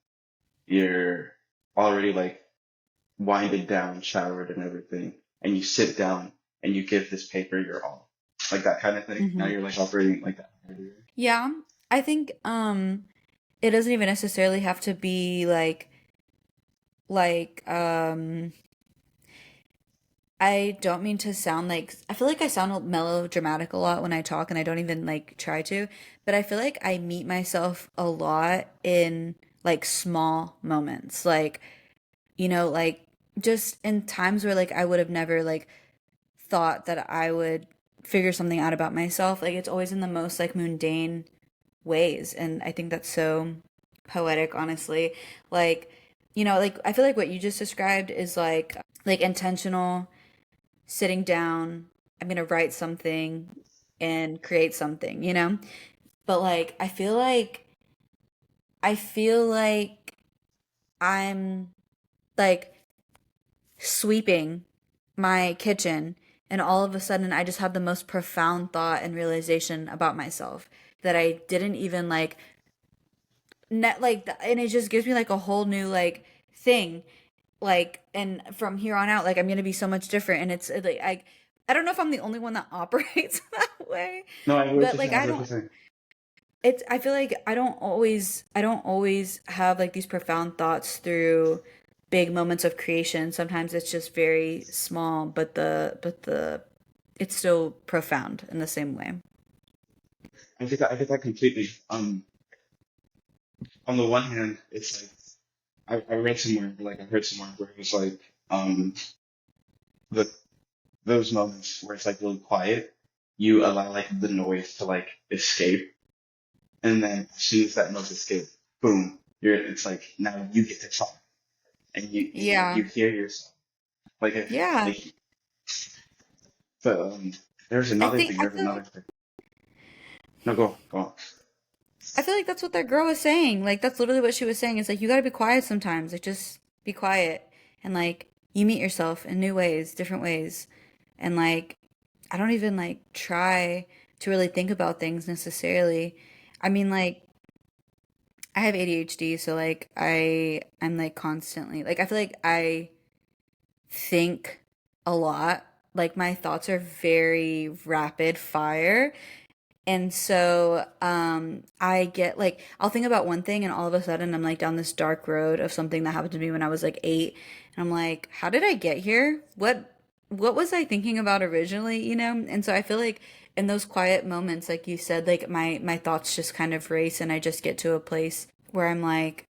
You're already like winded down, showered and everything, and you sit down and you give this paper your all. Like that kind of thing. Now Hmm. you're like operating like that. Yeah. I think it doesn't even necessarily have to be like I don't mean to sound like I feel like I sound melodramatic a lot when I talk and I don't even like try to, but I feel like I meet myself a lot in like small moments. Like, you know, like just in times where like I would have never like thought that I would figure something out about myself. Like it's always in the most like mundane ways. And I think that's so poetic, honestly. Like, you know, like I feel like what you just described is like intentional sitting down, I'm gonna write something and create something, you know? But like I feel like I'm like sweeping my kitchen and all of a sudden I just have the most profound thought and realization about myself that I didn't even like net like and it just gives me like a whole new like thing, like, and from here on out like I'm gonna be so much different. And it's like I don't know if I'm the only one that operates that way, No, I hear what but you're like saying. I I hear what you're don't saying. it's I feel like I don't always have like these profound thoughts through big moments of creation. Sometimes it's just very small, but the it's still profound in the same way. I get that completely. On the one hand, it's like I read somewhere, like I heard somewhere where it was like the those moments where it's like really quiet, you allow like the noise to like escape, and then as soon as that noise escapes, boom, it's like now you get to talk, and you Yeah. hear yourself. Like if Yeah. like but there's I another think thing. I There's feel another like thing. No, go on. I feel like that's what that girl was saying. Like that's literally what she was saying. It's like you gotta be quiet sometimes. Like just be quiet and like you meet yourself in new ways, different ways. And like I don't even like try to really think about things necessarily. I mean like I have ADHD, so like I'm like constantly like I feel like I think a lot. Like my thoughts are very rapid fire. And so I get like I'll think about one thing and all of a sudden I'm like down this dark road of something that happened to me when I was like 8 and I'm like, how did I get here? What was I thinking about originally, you know? And so I feel like in those quiet moments, like you said, like my thoughts just kind of race and I just get to a place where I'm like,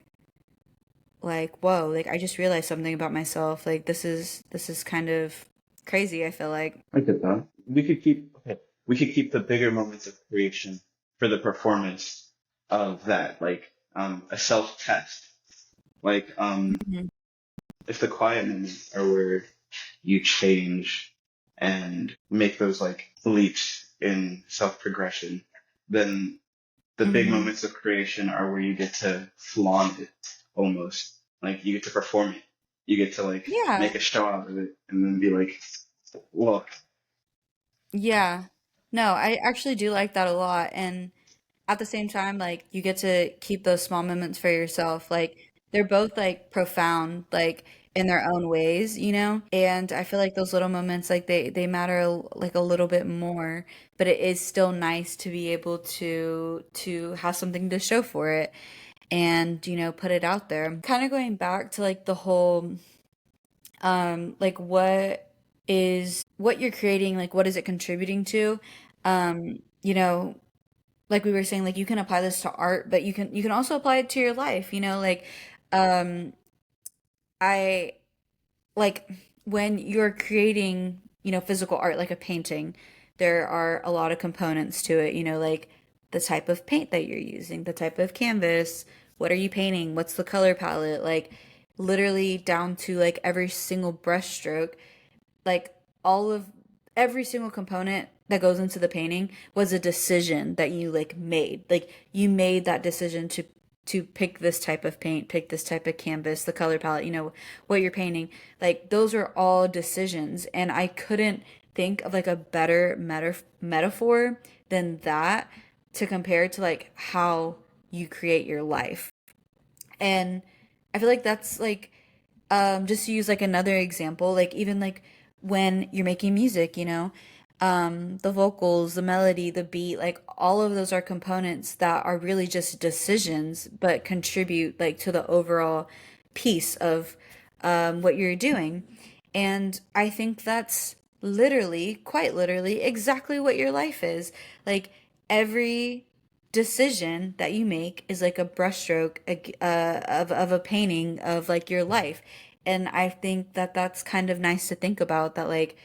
whoa, like I just realized something about myself. Like this is kind of crazy, I feel like. I get that. We could keep the bigger moments of creation for the performance of that, like a self test. Like Mhm. if the quiet moments are where you change and make those like leaps in self progression, then the big Mhm. moments of creation are where you get to flaunt it almost. Like you get to perform it. You get to like Yeah. make a show out of it and then be like, look. Yeah. No, I actually do like that a lot. And at the same time, like you get to keep those small moments for yourself. Like they're both like profound, like in their own ways, you know? And I feel like those little moments, like they matter like a little bit more, but it is still nice to be able to have something to show for it and, put it out there. Kind of going back to like the whole like what you're creating, like what is it contributing to? You know, like we were saying, like you can apply this to art, but you can also apply it to your life, like um I like when you're creating, physical art like a painting, there are a lot of components to it, like the type of paint that you're using, the type of canvas, what are you painting, what's the color palette, like literally down to like every single brush stroke, like all of every single component that goes into the painting was a decision that you like made. Like you made that decision to pick this type of paint, pick this type of canvas, the color palette, what you're painting. Like those are all decisions and I couldn't think of like a better metaphor than that to compare to like how you create your life. And I feel like that's like just to use like another example, like even like when you're making music, the vocals, the melody, the beat, like all of those are components that are really just decisions, but contribute like to the overall piece of what you're doing. And I think that's literally, quite literally, exactly what your life is. Like every decision that you make is like a brushstroke of a painting of like your life. And I think that that's kind of nice to think about that like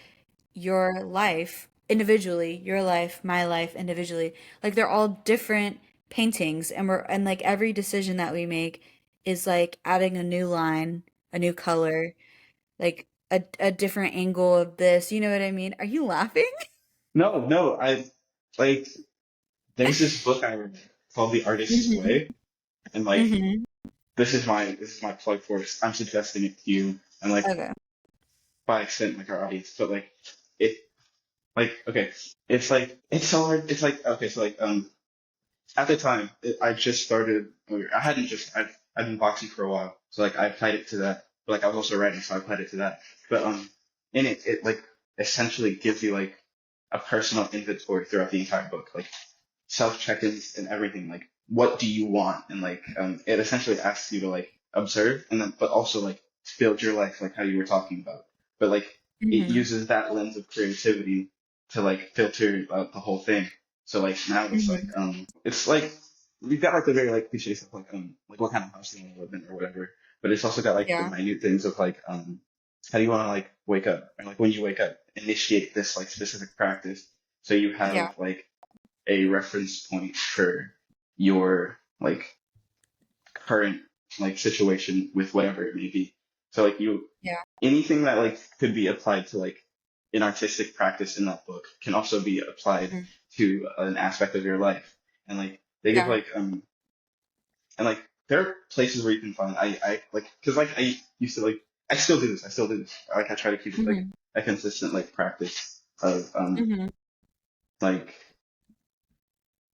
your life individually, your life, my life individually, like they're all different paintings and like every decision that we make is like adding a new line, a new color, like a different angle of this. You know what I mean? Are you laughing? No, no, like there's this book I read called The Artist's Hmm. Way, and like Hmm. this is my plug for it. I'm suggesting it to you, and like Okay. by extent, like our audience, but like it, like okay, it's so hard. It's like okay, so like at the time I just started. Or I hadn't just I've been boxing for a while, so like I applied it to that. But like I was also writing, so I applied it to that. But in it like essentially gives you like a personal inventory throughout the entire book, like self check-ins and everything. Like, what do you want? And like, it essentially asks you to like observe and then, but also like build your life, like how you were talking about. But like, it Hmm. uses that lens of creativity to like filter out the whole thing. So like now it's like we've got like the very like cliche stuff like what kind of house do you want to live in or whatever. but it's also got like the Yeah. minute things of like how do you want to like wake up, or like when you wake up, initiate this like specific practice so you Yeah. have like a reference point for your like current like situation with whatever it may be. So like you Yeah. anything that like could be applied to like an artistic practice in that book can also be applied Mhm. to an aspect of your life. And like they give Yeah. like and like there are places where you can find I like because like I used to like I still do this like I try to keep like Hmm. a consistent like practice of Hmm. like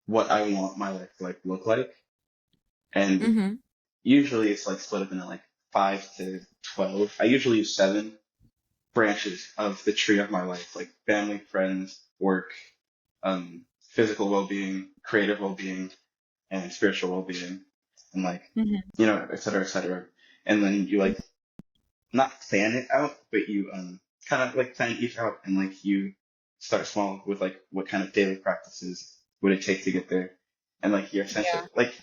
what I want my life to like look like, and Hmm. usually it's like split up into like 5 to 12. I usually use 7 branches of the tree of my life, like family, friends, work, physical well-being, creative well-being, and spiritual well-being, and like, Hmm. et cetera, et cetera. And then you like not plan it out, but you kind of like plan each out, and like you start small with like what kind of daily practices would it take to get there, and like you're essentially Yeah. like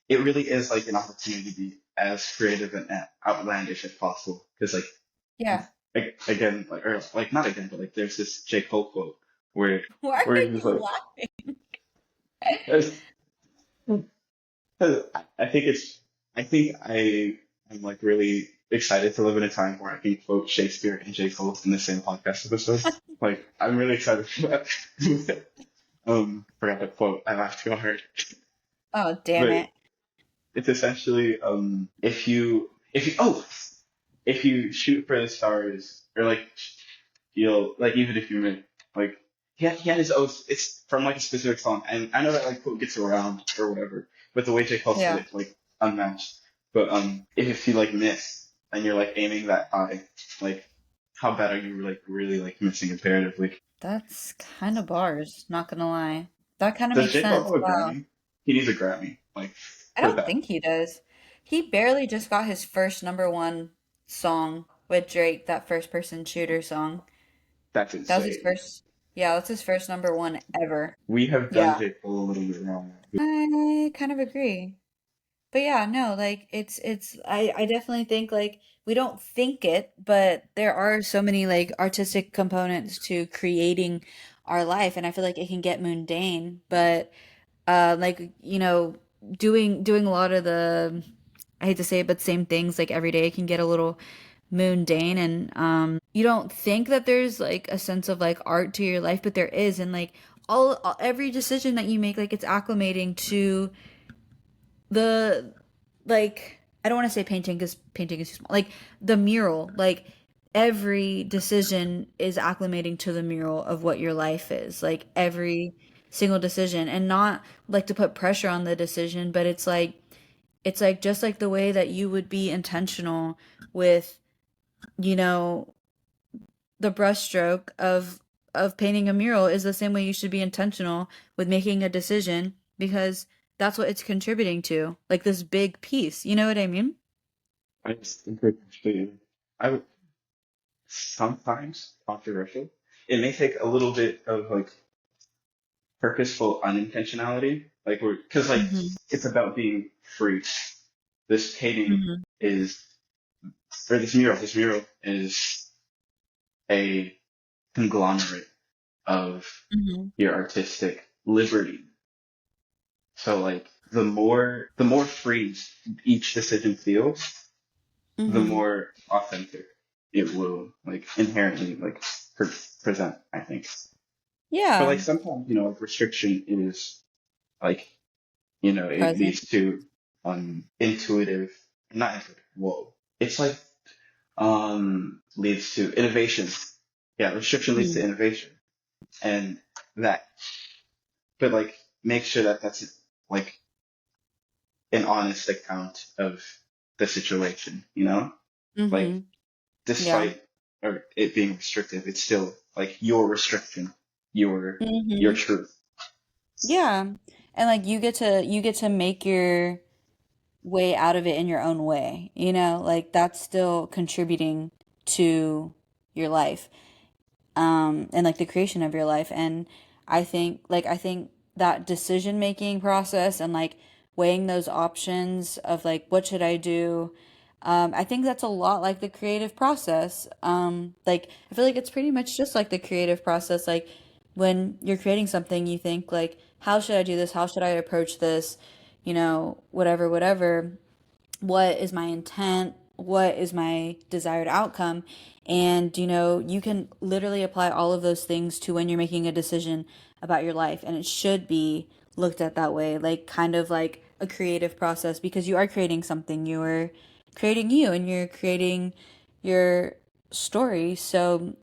it really is like an opportunity to be as creative and outlandish as possible, because Yeah. like again like or like not again but like there's this J. Cole quote where Why are he's you like laughing? I think I'm like really excited to live in a time where I can quote Shakespeare and J. Cole in the same podcast episode. Like I'm really excited for that. Forgot the quote. I laughed too hard. Oh, damn But it. it's essentially if you shoot for the stars, or like you'll like even if you miss, like he had his oath. It's from like a specific song, and I know that like quote gets around or whatever, but the way J. Cole said Yeah. it like unmatched. But if you like miss and you're like aiming that high, like how bad are you like really like missing comparatively? That's kind of bars, not gonna lie. That kind of Does makes J. Cole sense. have a Wow. Grammy? He needs a Grammy, like I for don't that. think he does. He barely just got his first number one song with Drake, that first person shooter song. That's That was his insane. first, yeah, that's his first number one ever. We have done Yeah. J. Cole a little bit wrong. I kind of agree. But yeah, no, like I definitely think like we don't think it, but there are so many like artistic components to creating our life, and I feel like it can get mundane, but like doing a lot of the, I hate to say it, but same things like every day can get a little mundane, and you don't think that there's like a sense of like art to your life, but there is, and like every decision that you make, like it's acclimating to the, like, I don't want to say painting because painting is too small. Like the mural, like every decision is acclimating to the mural of what your life is. Like every single decision, and not like to put pressure on the decision, but it's like just like the way that you would be intentional with, you know, the brushstroke of painting a mural is the same way you should be intentional with making a decision, because that's what it's contributing to, like this big piece. You know what I mean? I just think that actually, I would sometimes controversial. It may take a little bit of like purposeful unintentionality, like we're because like Hmm. it's about being free. This painting Hmm. is, or this mural is a conglomerate of Hmm. your artistic liberty. So like the more free each decision feels, the Hmm. more authentic it will like inherently like pre- present, I think. But like Yeah, sometimes, like restriction is like, it present. leads to intuitive, not intuitive, whoa. It's like leads to innovation. Yeah, restriction leads to Mm. innovation. And that, but like make sure that that's like an honest account of the situation, Like Hmm. Yeah. despite or it being restrictive, it's still like your restriction, your Hmm. truth. Yeah. And like you get to make your way out of it in your own way, like that's still contributing to your life, and like the creation of your life. And I think that decision making process and like weighing those options of like what should I do, I think that's a lot like the creative process. Like I feel like it's pretty much just like the creative process. Like when you're creating something, you think like, how should I do this? How should I approach this? Whatever, whatever. What is my intent? What is my desired outcome? And you can literally apply all of those things to when you're making a decision about your life, and it should be looked at that way, like kind of like a creative process, because you are creating something. You are creating you, and you're creating your story. So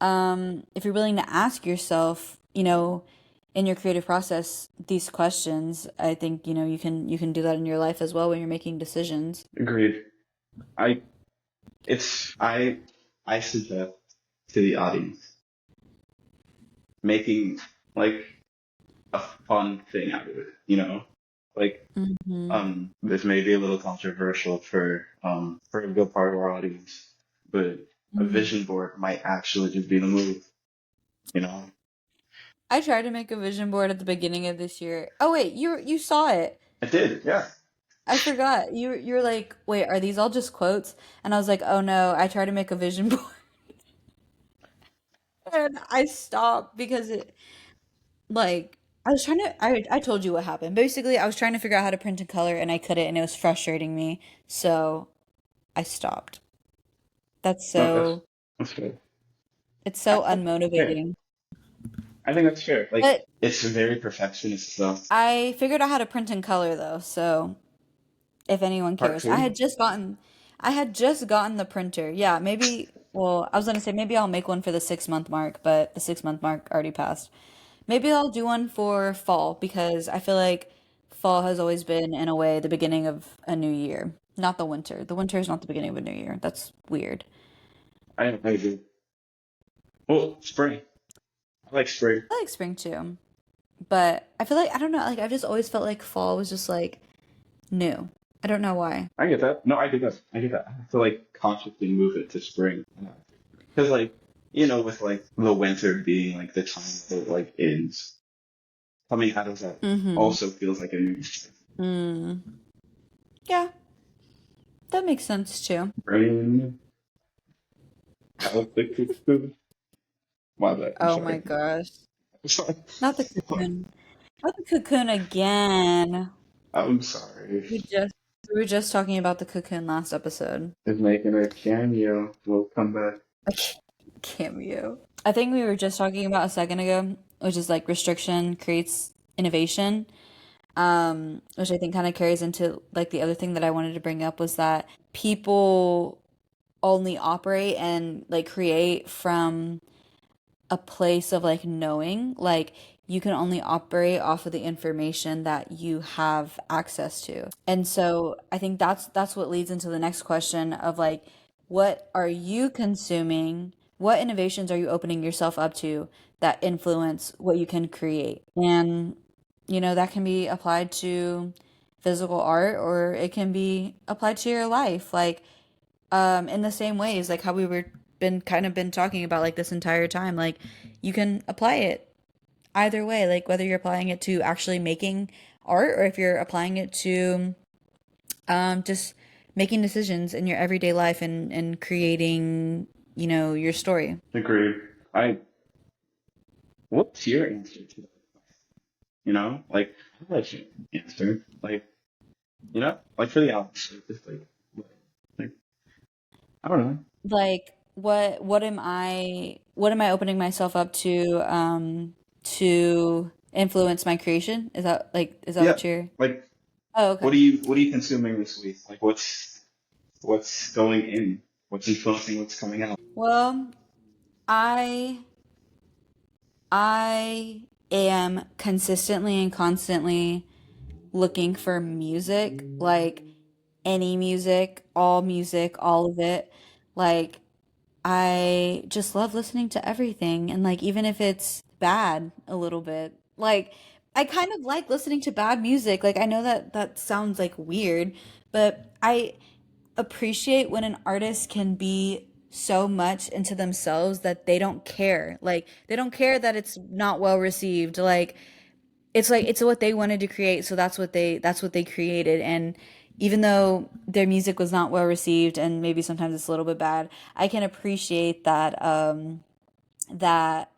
if you're willing to ask yourself, in your creative process, these questions, I think, you can do that in your life as well when you're making decisions. Agreed. I it's I suggest to the audience making like a fun thing out of it, Like Mm-hmm. this may be a little controversial for a good part of our audience, but a Hmm. vision board might actually just be the move, you know? I tried to make a vision board at the beginning of this year. Oh wait, you saw it. I did, yeah. I forgot. You're like, wait, are these all just quotes? And I was like, oh no, I tried to make a vision board and I stopped because I was trying to I told you what happened. Basically, I was trying to figure out how to print in color and I couldn't, and it was frustrating me. So I stopped. That's No, so that's fair. it's I so think that's fair. unmotivating. I think that's fair. Like But it's very perfectionist stuff. I figured out how to print in color though, so if anyone Part cares. two? I had just gotten the printer. Yeah, maybe, well, I was gonna say maybe I'll make one for the 6 month mark, but the 6 month mark already passed. Maybe I'll do one for fall because I feel like fall has always been, in a way, the beginning of a new year, not the winter. The winter is not the beginning of a new year. That's weird. I agree. Well, spring. I like spring. I like spring too, but I feel like, I don't know, like I've just always felt like fall was just like new. I don't know why. I get that. No, I get that. I get that. I have to like consciously move it to spring. Because like, with like the winter being like the time that like ends, coming out of that Mm-hmm. also feels like a new Mm. Yeah, that makes sense too. spring out of the cocoon. My bad. I'm Oh sorry. my gosh. I'm sorry. Not the cocoon. Not the cocoon again. I'm sorry. We just we were just talking about the cocoon last episode. Is making a cameo. We'll come back. A cameo. I think we were just talking about a second ago, which is like restriction creates innovation. Which I think kind of carries into like the other thing that I wanted to bring up, was that people only operate and like create from a place of like knowing, like you can only operate off of the information that you have access to. And so I think that's what leads into the next question of like, what are you consuming? What innovations are you opening yourself up to that influence what you can create? And that can be applied to physical art, or it can be applied to your life. Like in the same ways, like how we were been talking about like this entire time, like you can apply it either way, like whether you're applying it to actually making art, or if you're applying it to just making decisions in your everyday life, and creating your story. Agreed. I. What's your answer to that? Like, I like your answer. Like, like for the albums, like, just like, I don't know. Like what am I opening myself up to influence my creation? Is that Yeah. what you're Like, Oh, what okay. are you consuming this week? Like, what's going in? What's influencing what's coming out? Well, I I am consistently and constantly looking for music, like any music, all of it. Like I just love listening to everything, and like even if it's bad a little bit. Like I kind of like listening to bad music. Like I know that that sounds like weird, but I appreciate when an artist can be so much into themselves that they don't care. Like they don't care that it's not well received. Like it's like it's what they wanted to create, so that's what they created. And even though their music was not well received and maybe sometimes it's a little bit bad, I can appreciate that that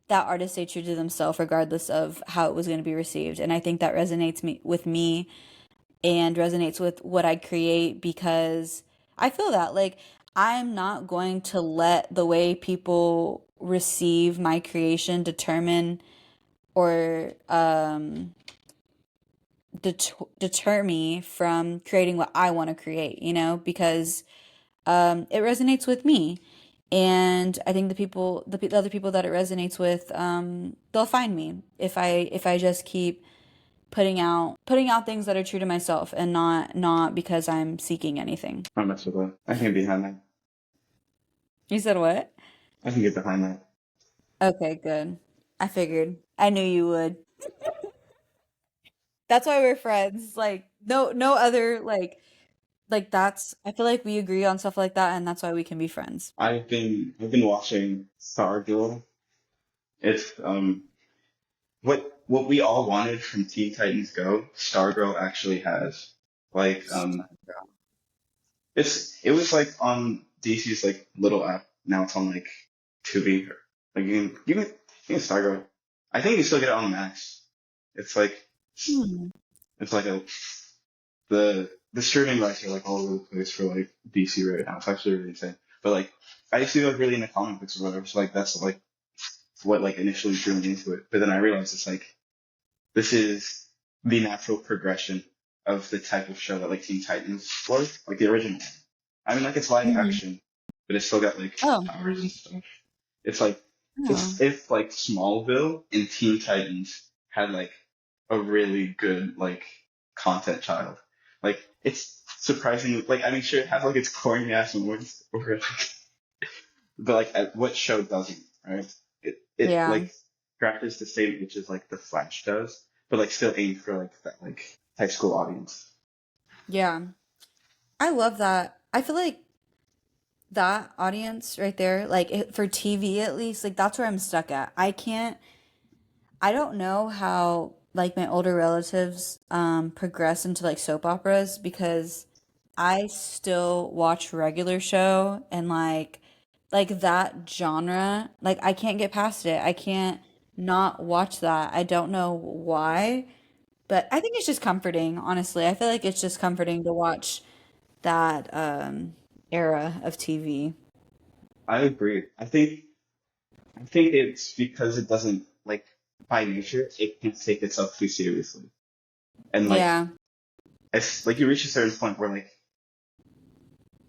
that artist stayed true to themselves regardless of how it was going to be received. And I think that resonates with me and resonates with what I create because I feel that like I'm not going to let the way people receive my creation determine or deter me from creating what I want to create, you know, because it resonates with me. And I think the other people that it resonates with, they'll find me if I just keep putting out things that are true to myself and not because I'm seeking anything. I mess with that. I can get behind that. You said what? I can get behind that. Okay, good. I figured. I knew you would. That's why we're friends. Like no other like that's I feel like we agree on stuff like that and that's why we can be friends. I've been watching Stargirl. It's what we all wanted from Teen Titans Go, Stargirl actually has. Like it was like on DC's like little app. Now it's on like Tubi. Like you can Stargirl. I think you still get it on Max. It's like Hmm. it's like a the streaming rights are like all over the place for like DC right now. It's actually really insane. But like I used to be like really into comic books or whatever, so like that's like what like initially drew me into it. But then I realized it's like this is the natural progression of the type of show that like Teen Titans was, like the original. I mean like it's live Hmm. action, but it's still got like Oh. powers and stuff. It's like Oh. it's if like Smallville and Teen Titans had like a really good like content child. Like it's surprising. Like I mean, sure, it has like its corny ass moments, but like what show doesn't, right? It Yeah. like scratches the same itch as like The Flash does, but like still aimed for like that like high school audience. Yeah. I love that. I feel like that audience right there, like for TV at least, like that's where I'm stuck at. I don't know how like my older relatives progress into like soap operas because I still watch regular show and like that genre, like I can't get past it. I can't not watch that. I don't know why, but I think it's just comforting, honestly. I feel like it's just comforting to watch that era of TV. I agree. I think it's because it doesn't like by nature it can't take itself too seriously, and like Yeah. it's like you reach a certain point where like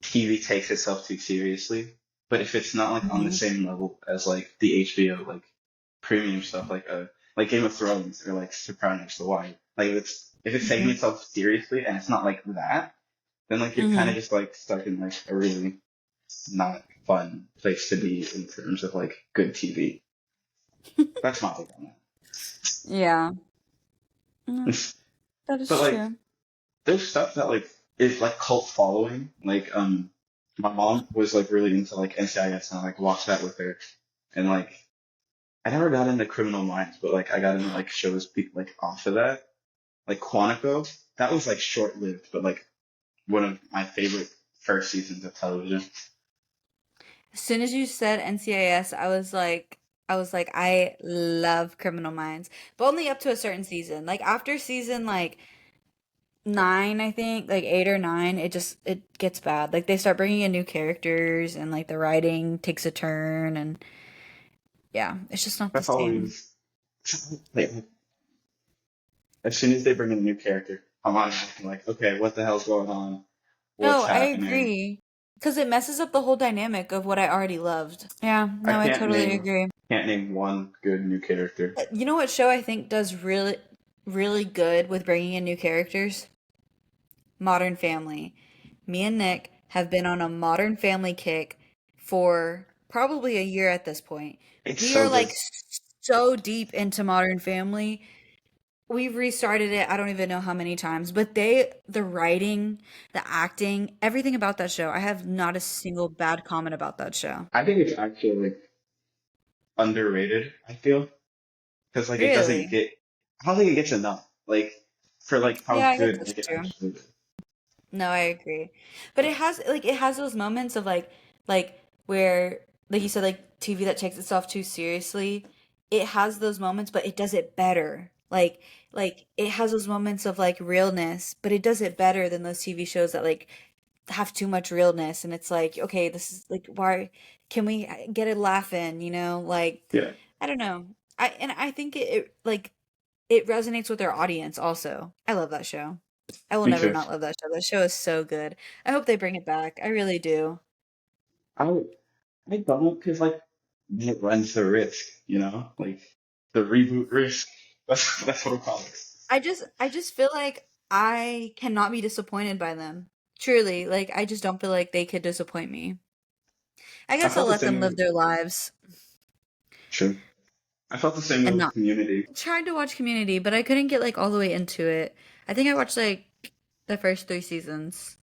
TV takes itself too seriously. But if it's not like on the Mhm. same level as like the HBO like premium stuff like Game of Thrones or like Sopranos, The Wire, like if it's taking Mhm. itself seriously and it's not like that, then like you're kind of Mhm. just like stuck in like a really not fun place to be in terms of like good TV. That's my take on Yeah. Mm, that. that But is like true. there's stuff that like is like cult following. Like my mom was like really into like NCIS and I like watched that with her. And like I never got into Criminal Minds, but like I got into like shows like off of that. Like Quantico, that was like short lived, but like one of my favorite first seasons of television. As soon as you said NCIS, I was like, I love Criminal Minds, but only up to a certain season. Like after season like nine, I think, like eight or nine, it gets bad. Like they start bringing in new characters, and like the writing takes a turn, and yeah, it's just not the That's same. always like as soon as they bring in a new character, I'm automatically like, okay, what the hell's going on? No, What's I happening? agree. Because it messes up the whole dynamic of what I already loved. Yeah, I no, I totally name agree. can't name one good new character. You know what show I think does really good with bringing in new characters? Modern Family. Me and Nick have been on a Modern Family kick for probably a year at this point. It's We so are good. like so deep into Modern Family. We've restarted it, I don't even know how many times, but the writing, the acting, everything about that show, I have not a single bad comment about that show. I think it's actually like underrated. I feel because like it doesn't Really? get. I don't think it gets enough. Like for like how Yeah, I guess good that's like it true. actually is. No, I agree. But it has those moments of like where like you said like TV that takes itself too seriously. It has those moments, but it does it better. Like it has those moments of like realness, but it does it better than those TV shows that like have too much realness and it's like, okay, this is like why can we get a laugh in, you know? Like Yeah, I don't know. I think it like it resonates with their audience also. I love that show. I will me never too. not love that show. That show is so good. I hope they bring it back. I really do. I I don't because like it runs the risk, like the reboot risk. That's what I call it. I just feel like I cannot be disappointed by them. Truly, like I just don't feel like they could disappoint me. I I guess I'll felt the let them same live way. their lives True. I felt the same way and with not Community. tried to watch Community, but I couldn't get like all the way into it. I think I watched like the first three seasons.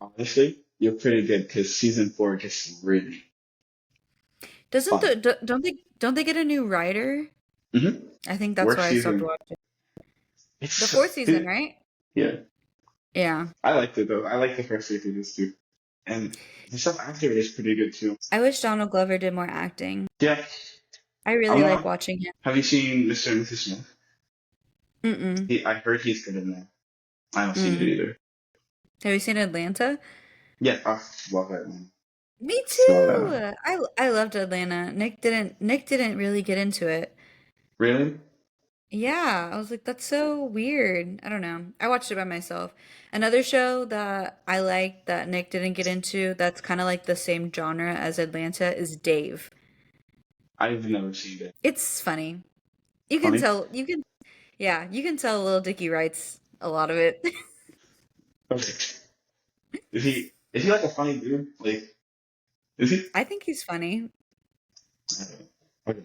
Honestly, you're pretty good because season 4 gets really Doesn't fun. don't they get a new writer? Mm-hmm. I think that's Worst why I stopped season. watching. The fourth It's season, right? yeah. Yeah. I liked it though. I like the first 3 seasons too, and the stuff after it is pretty good too. I wish Donald Glover did more acting. Yeah. I I really don't like know. watching him. Have you seen Mr. and Mrs. Smith? Mm-mm. I heard he's good in that. I haven't seen it Mm. either. Have you seen Atlanta? Yeah, I love that one. Me Slow down. too. I loved Atlanta. Nick didn't really get into it. Really? Yeah, I was like, that's so weird. I don't know. I watched it by myself. Another show that I like that Nick didn't get into that's kind of like the same genre as Atlanta is Dave. I've never seen it. It's funny. Funny? Yeah, you can tell Lil Dicky writes a lot of it. Okay. Is he like a funny dude? Like, is he? I think he's funny. I don't know. Okay.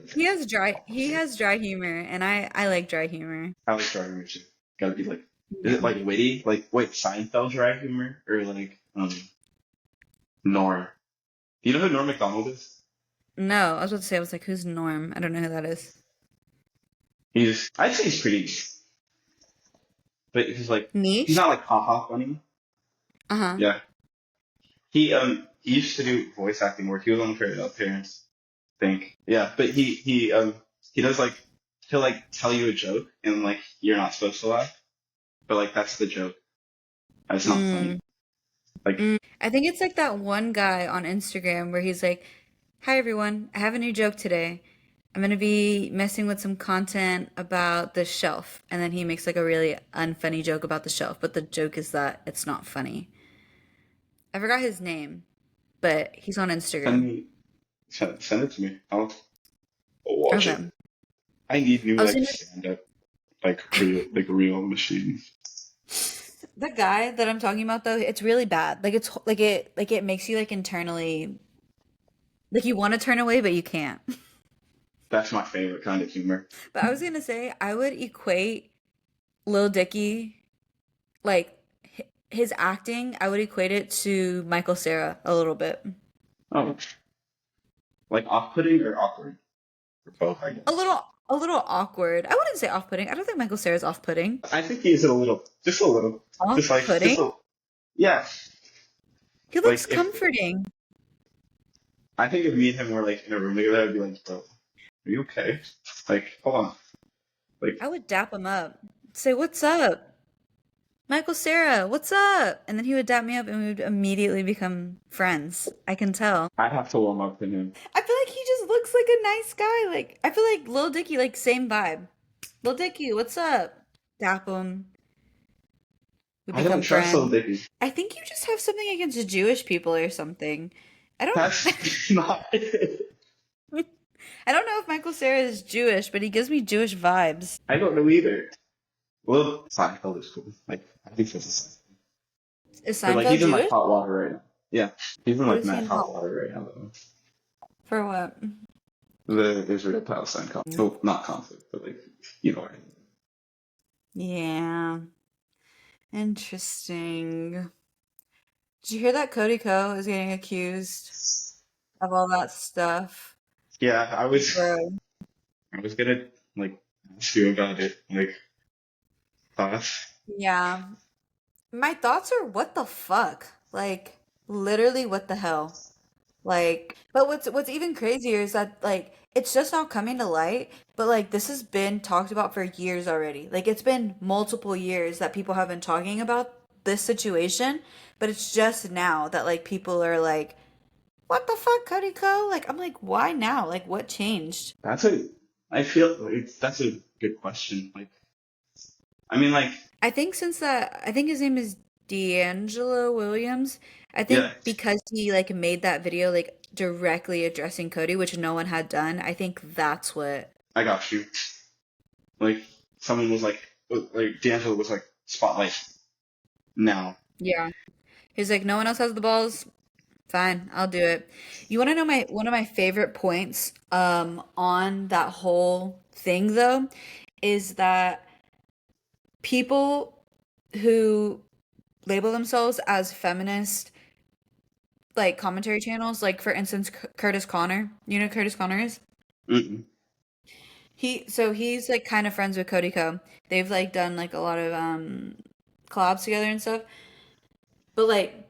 He has dry humor and I like dry humor. I like dry humor too. Gotta be like, is it Yeah. like witty? Like, wait, Seinfeld dry humor or like Norm? Do you know who Norm Macdonald is? No, I was about to say I was like, who's Norm? I don't know who that is. I'd say he's pretty, but he's Niche? not like haha funny. Uh-huh. Yeah, he used to do voice acting work. He was on Fairly Odd Parents, I think. Yeah, but he does like he'll like tell you a joke and like you're not supposed to laugh, but like that's the joke. It's not funny. Mm. Like I think it's like that one guy on Instagram where he's like, "Hi everyone, I have a new joke today. I'm gonna be messing with some content about the shelf." And then he makes like a really unfunny joke about the shelf, but the joke is that it's not funny. I forgot his name, but he's on send Instagram. me send it to me. I'll watch it. Okay. I need new I was like gonna stand up like real machines. The guy that I'm talking about though, it's really bad. Like it's like it makes you like internally like you want to turn away but you can't. That's my favorite kind of humor. But I was gonna say I would equate Lil Dicky like his acting, I would equate it to Michael Cera a little bit. Oh, like off-putting or awkward? Or both, I guess. A little awkward. I wouldn't say off-putting. I don't think Michael Cera's off-putting. I think he is a little, just a little, just Off-putting? a, yeah. He looks Like if comforting. I think if me and him were like in a room together, I'd be like, bro, are you okay? Like, hold on. Like, I would dap him up. Say, "What's up? Michael Cera, what's up?" And then he would dap me up and we would immediately become friends. I can tell. I'd have to warm up to him. I feel like he just looks like a nice guy. Like I feel like Lil Dicky, like same vibe. Lil Dicky, what's up? Dap him. We I don't become trust Lil friends. Dicky. I think you just have something against Jewish people or something. I don't That's not it. I don't know if Michael Cera is Jewish, but he gives me Jewish vibes. I don't know either. Well, Seinfeld is cool. Like, I think this is Is But like Seinfeld he's in like Jewish? hot water right now. Yeah, he's in What like is he mad in hot hot? water right now though. For what? The Israel Palestine conflict. Well, not conflict, but like you know what I mean. Yeah. Interesting. Did you hear that Cody Ko is getting accused of all that stuff? Yeah, Bro. I was gonna like feel about it. Like, thoughts? Yeah. My thoughts are what the fuck? Like literally what the hell? Like, but what's even crazier is that like it's just now coming to light, but like this has been talked about for years already. Like it's been multiple years that people have been talking about this situation, but it's just now that like people are like, "What the fuck, Cody Co?" Like I'm like, "Why now? Like what changed?" That's a, I feel like that's a good question. Like, I mean, like, I think his name is D'Angelo Williams. I yeah, think because he like made that video like directly addressing Cody, which no one had done, I think that's what. I got you. Like, someone was like D'Angelo was like, spotlight now. Yeah. He's like, no one else has the balls. Fine, I'll do it. You want to know my one of my favorite points on that whole thing though is that people who label themselves as feminist like commentary channels, like for instance Curtis Connor. You know who Curtis Connor is? Mm-mm. He's like kind of friends with Cody Co. They've like done like a lot of collabs together and stuff. But like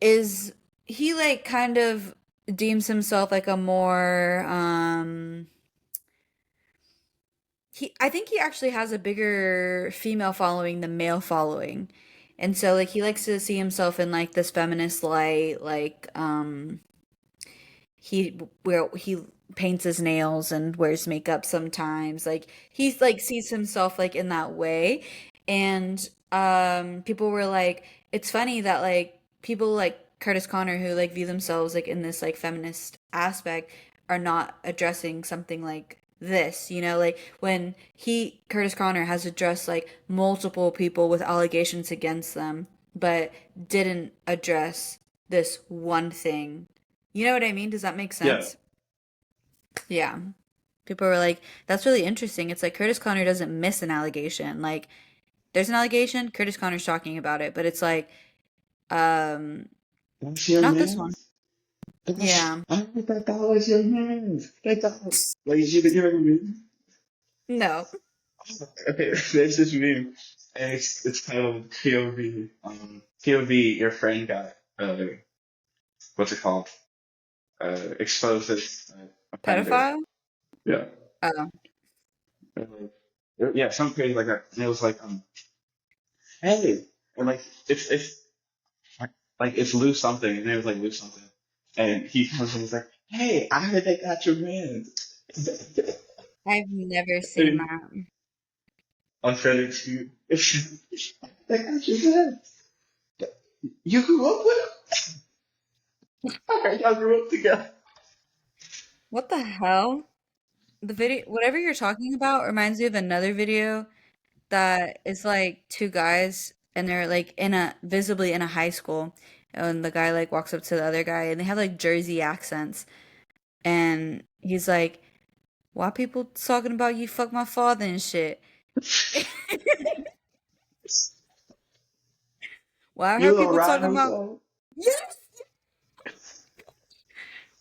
is he like kind of deems himself like a more he I think he actually has a bigger female following than male following. And so like he likes to see himself in like this feminist light, like he paints his nails and wears makeup sometimes. Like he's like sees himself like in that way. And people were like it's funny that like people like Curtis Connor who like view themselves like in this like feminist aspect are not addressing something like this, you know, like when he Curtis Connor has addressed like multiple people with allegations against them, but didn't address this one thing. You know what I mean? Does that make Yeah, sense? Yeah. People were like, that's really interesting. It's like Curtis Connor doesn't miss an allegation. Like, there's an allegation, Curtis Connor's talking about it, but it's like, um, that's your not this man. one. Yeah. I thought that was your man. Like, like you ever meme? No. Okay, there's this meme, and it's titled POV. POV, your friend got what's it called? Exposes offender. Pedophile? Yeah. Oh. And, like, yeah, something crazy like that. And it was like, hey, and like it's like it's Lou something, and it was like Lou something, and he comes and he's like, hey, I heard they got your man. I've never seen And that. on credit to they got your man. You grew up with him. I heard y'all grew up together. What the hell? The video, whatever you're talking about reminds me of another video that is like two guys and they're like in a visibly in a high school and the guy like walks up to the other guy and they have like Jersey accents and he's like, why people talking about you fuck my father and shit? Why I You heard little people talking Rodney about son. yes.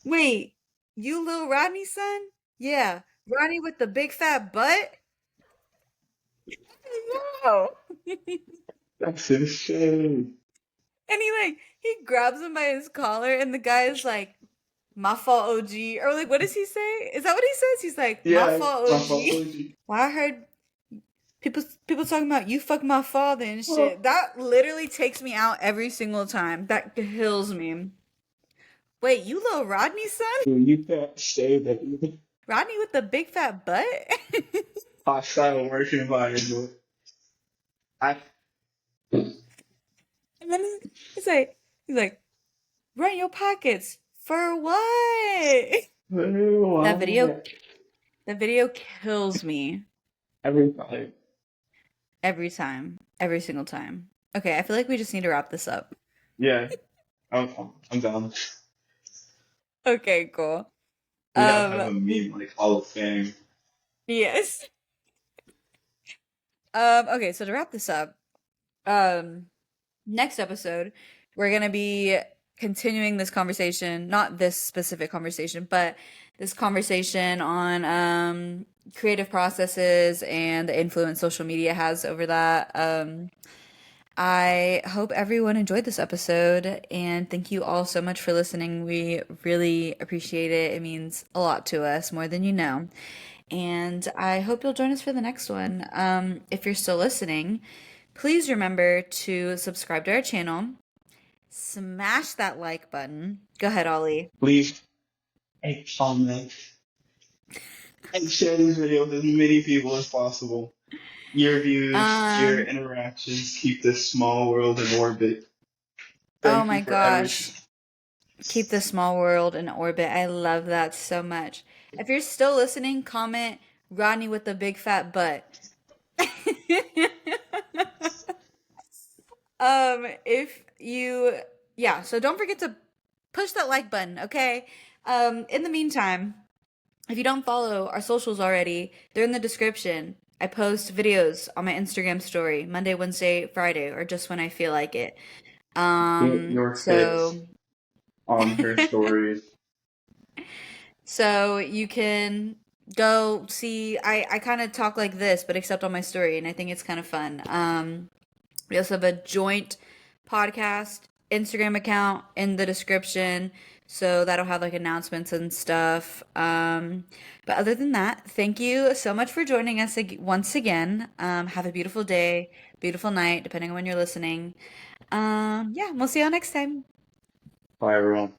Wait, you little Rodney son? Yeah, Rodney with the big fat butt? No. That's insane. And he like he grabs him by his collar and the guy is like, my fault, OG. Or like what does he say? Is that what he says? He's like, my Yeah, fault, my fault, OG. OG. Well, I heard people talking about you fuck my father and Oh, shit. That literally takes me out every single time. That kills me. Wait, you little Rodney son? dude, you can't say that. You Rodney with the big fat butt? hostile work environment. I And then he's like, run your pockets. For what? That video wow. that video kills me Every time. every time. Every single time. Okay, I feel like we just need to wrap this up. Yeah, I'm down. Okay, cool. We gotta have a Um, meme like Hall of Fame. yes. Okay, so to wrap this up, um, next episode, we're gonna be continuing this conversation, not this specific conversation, but this conversation on creative processes and the influence social media has over that. I hope everyone enjoyed this episode, and thank you all so much for listening. We really appreciate it. It means a lot to us, more than you know. And I hope you'll join us for the next one. If you're still listening, please remember to subscribe to our channel, smash that like button. Go ahead, Ollie. Leave a comment and share these videos with as many people as possible. Your views, your Um, interactions keep this small world in orbit. oh Thank you my for everything. gosh. Keep the small world in orbit. I love that so much. If you're still listening, comment Rodney with the big fat butt. If you, yeah, so don't forget to push that like button, okay? In the meantime, if you don't follow our socials already, they're in the description. I post videos on my Instagram story Monday, Wednesday, Friday, or just when I feel like it. Get your fix So on her stories. so you can go see I kind of talk like this, but except on my story, and I think it's kind of fun. We also have a joint podcast Instagram account in the description, so that'll have like announcements and stuff. But other than that, thank you so much for joining us once again. Have a beautiful day, beautiful night, depending on when you're listening. Yeah, we'll see y'all next time. Bye, everyone.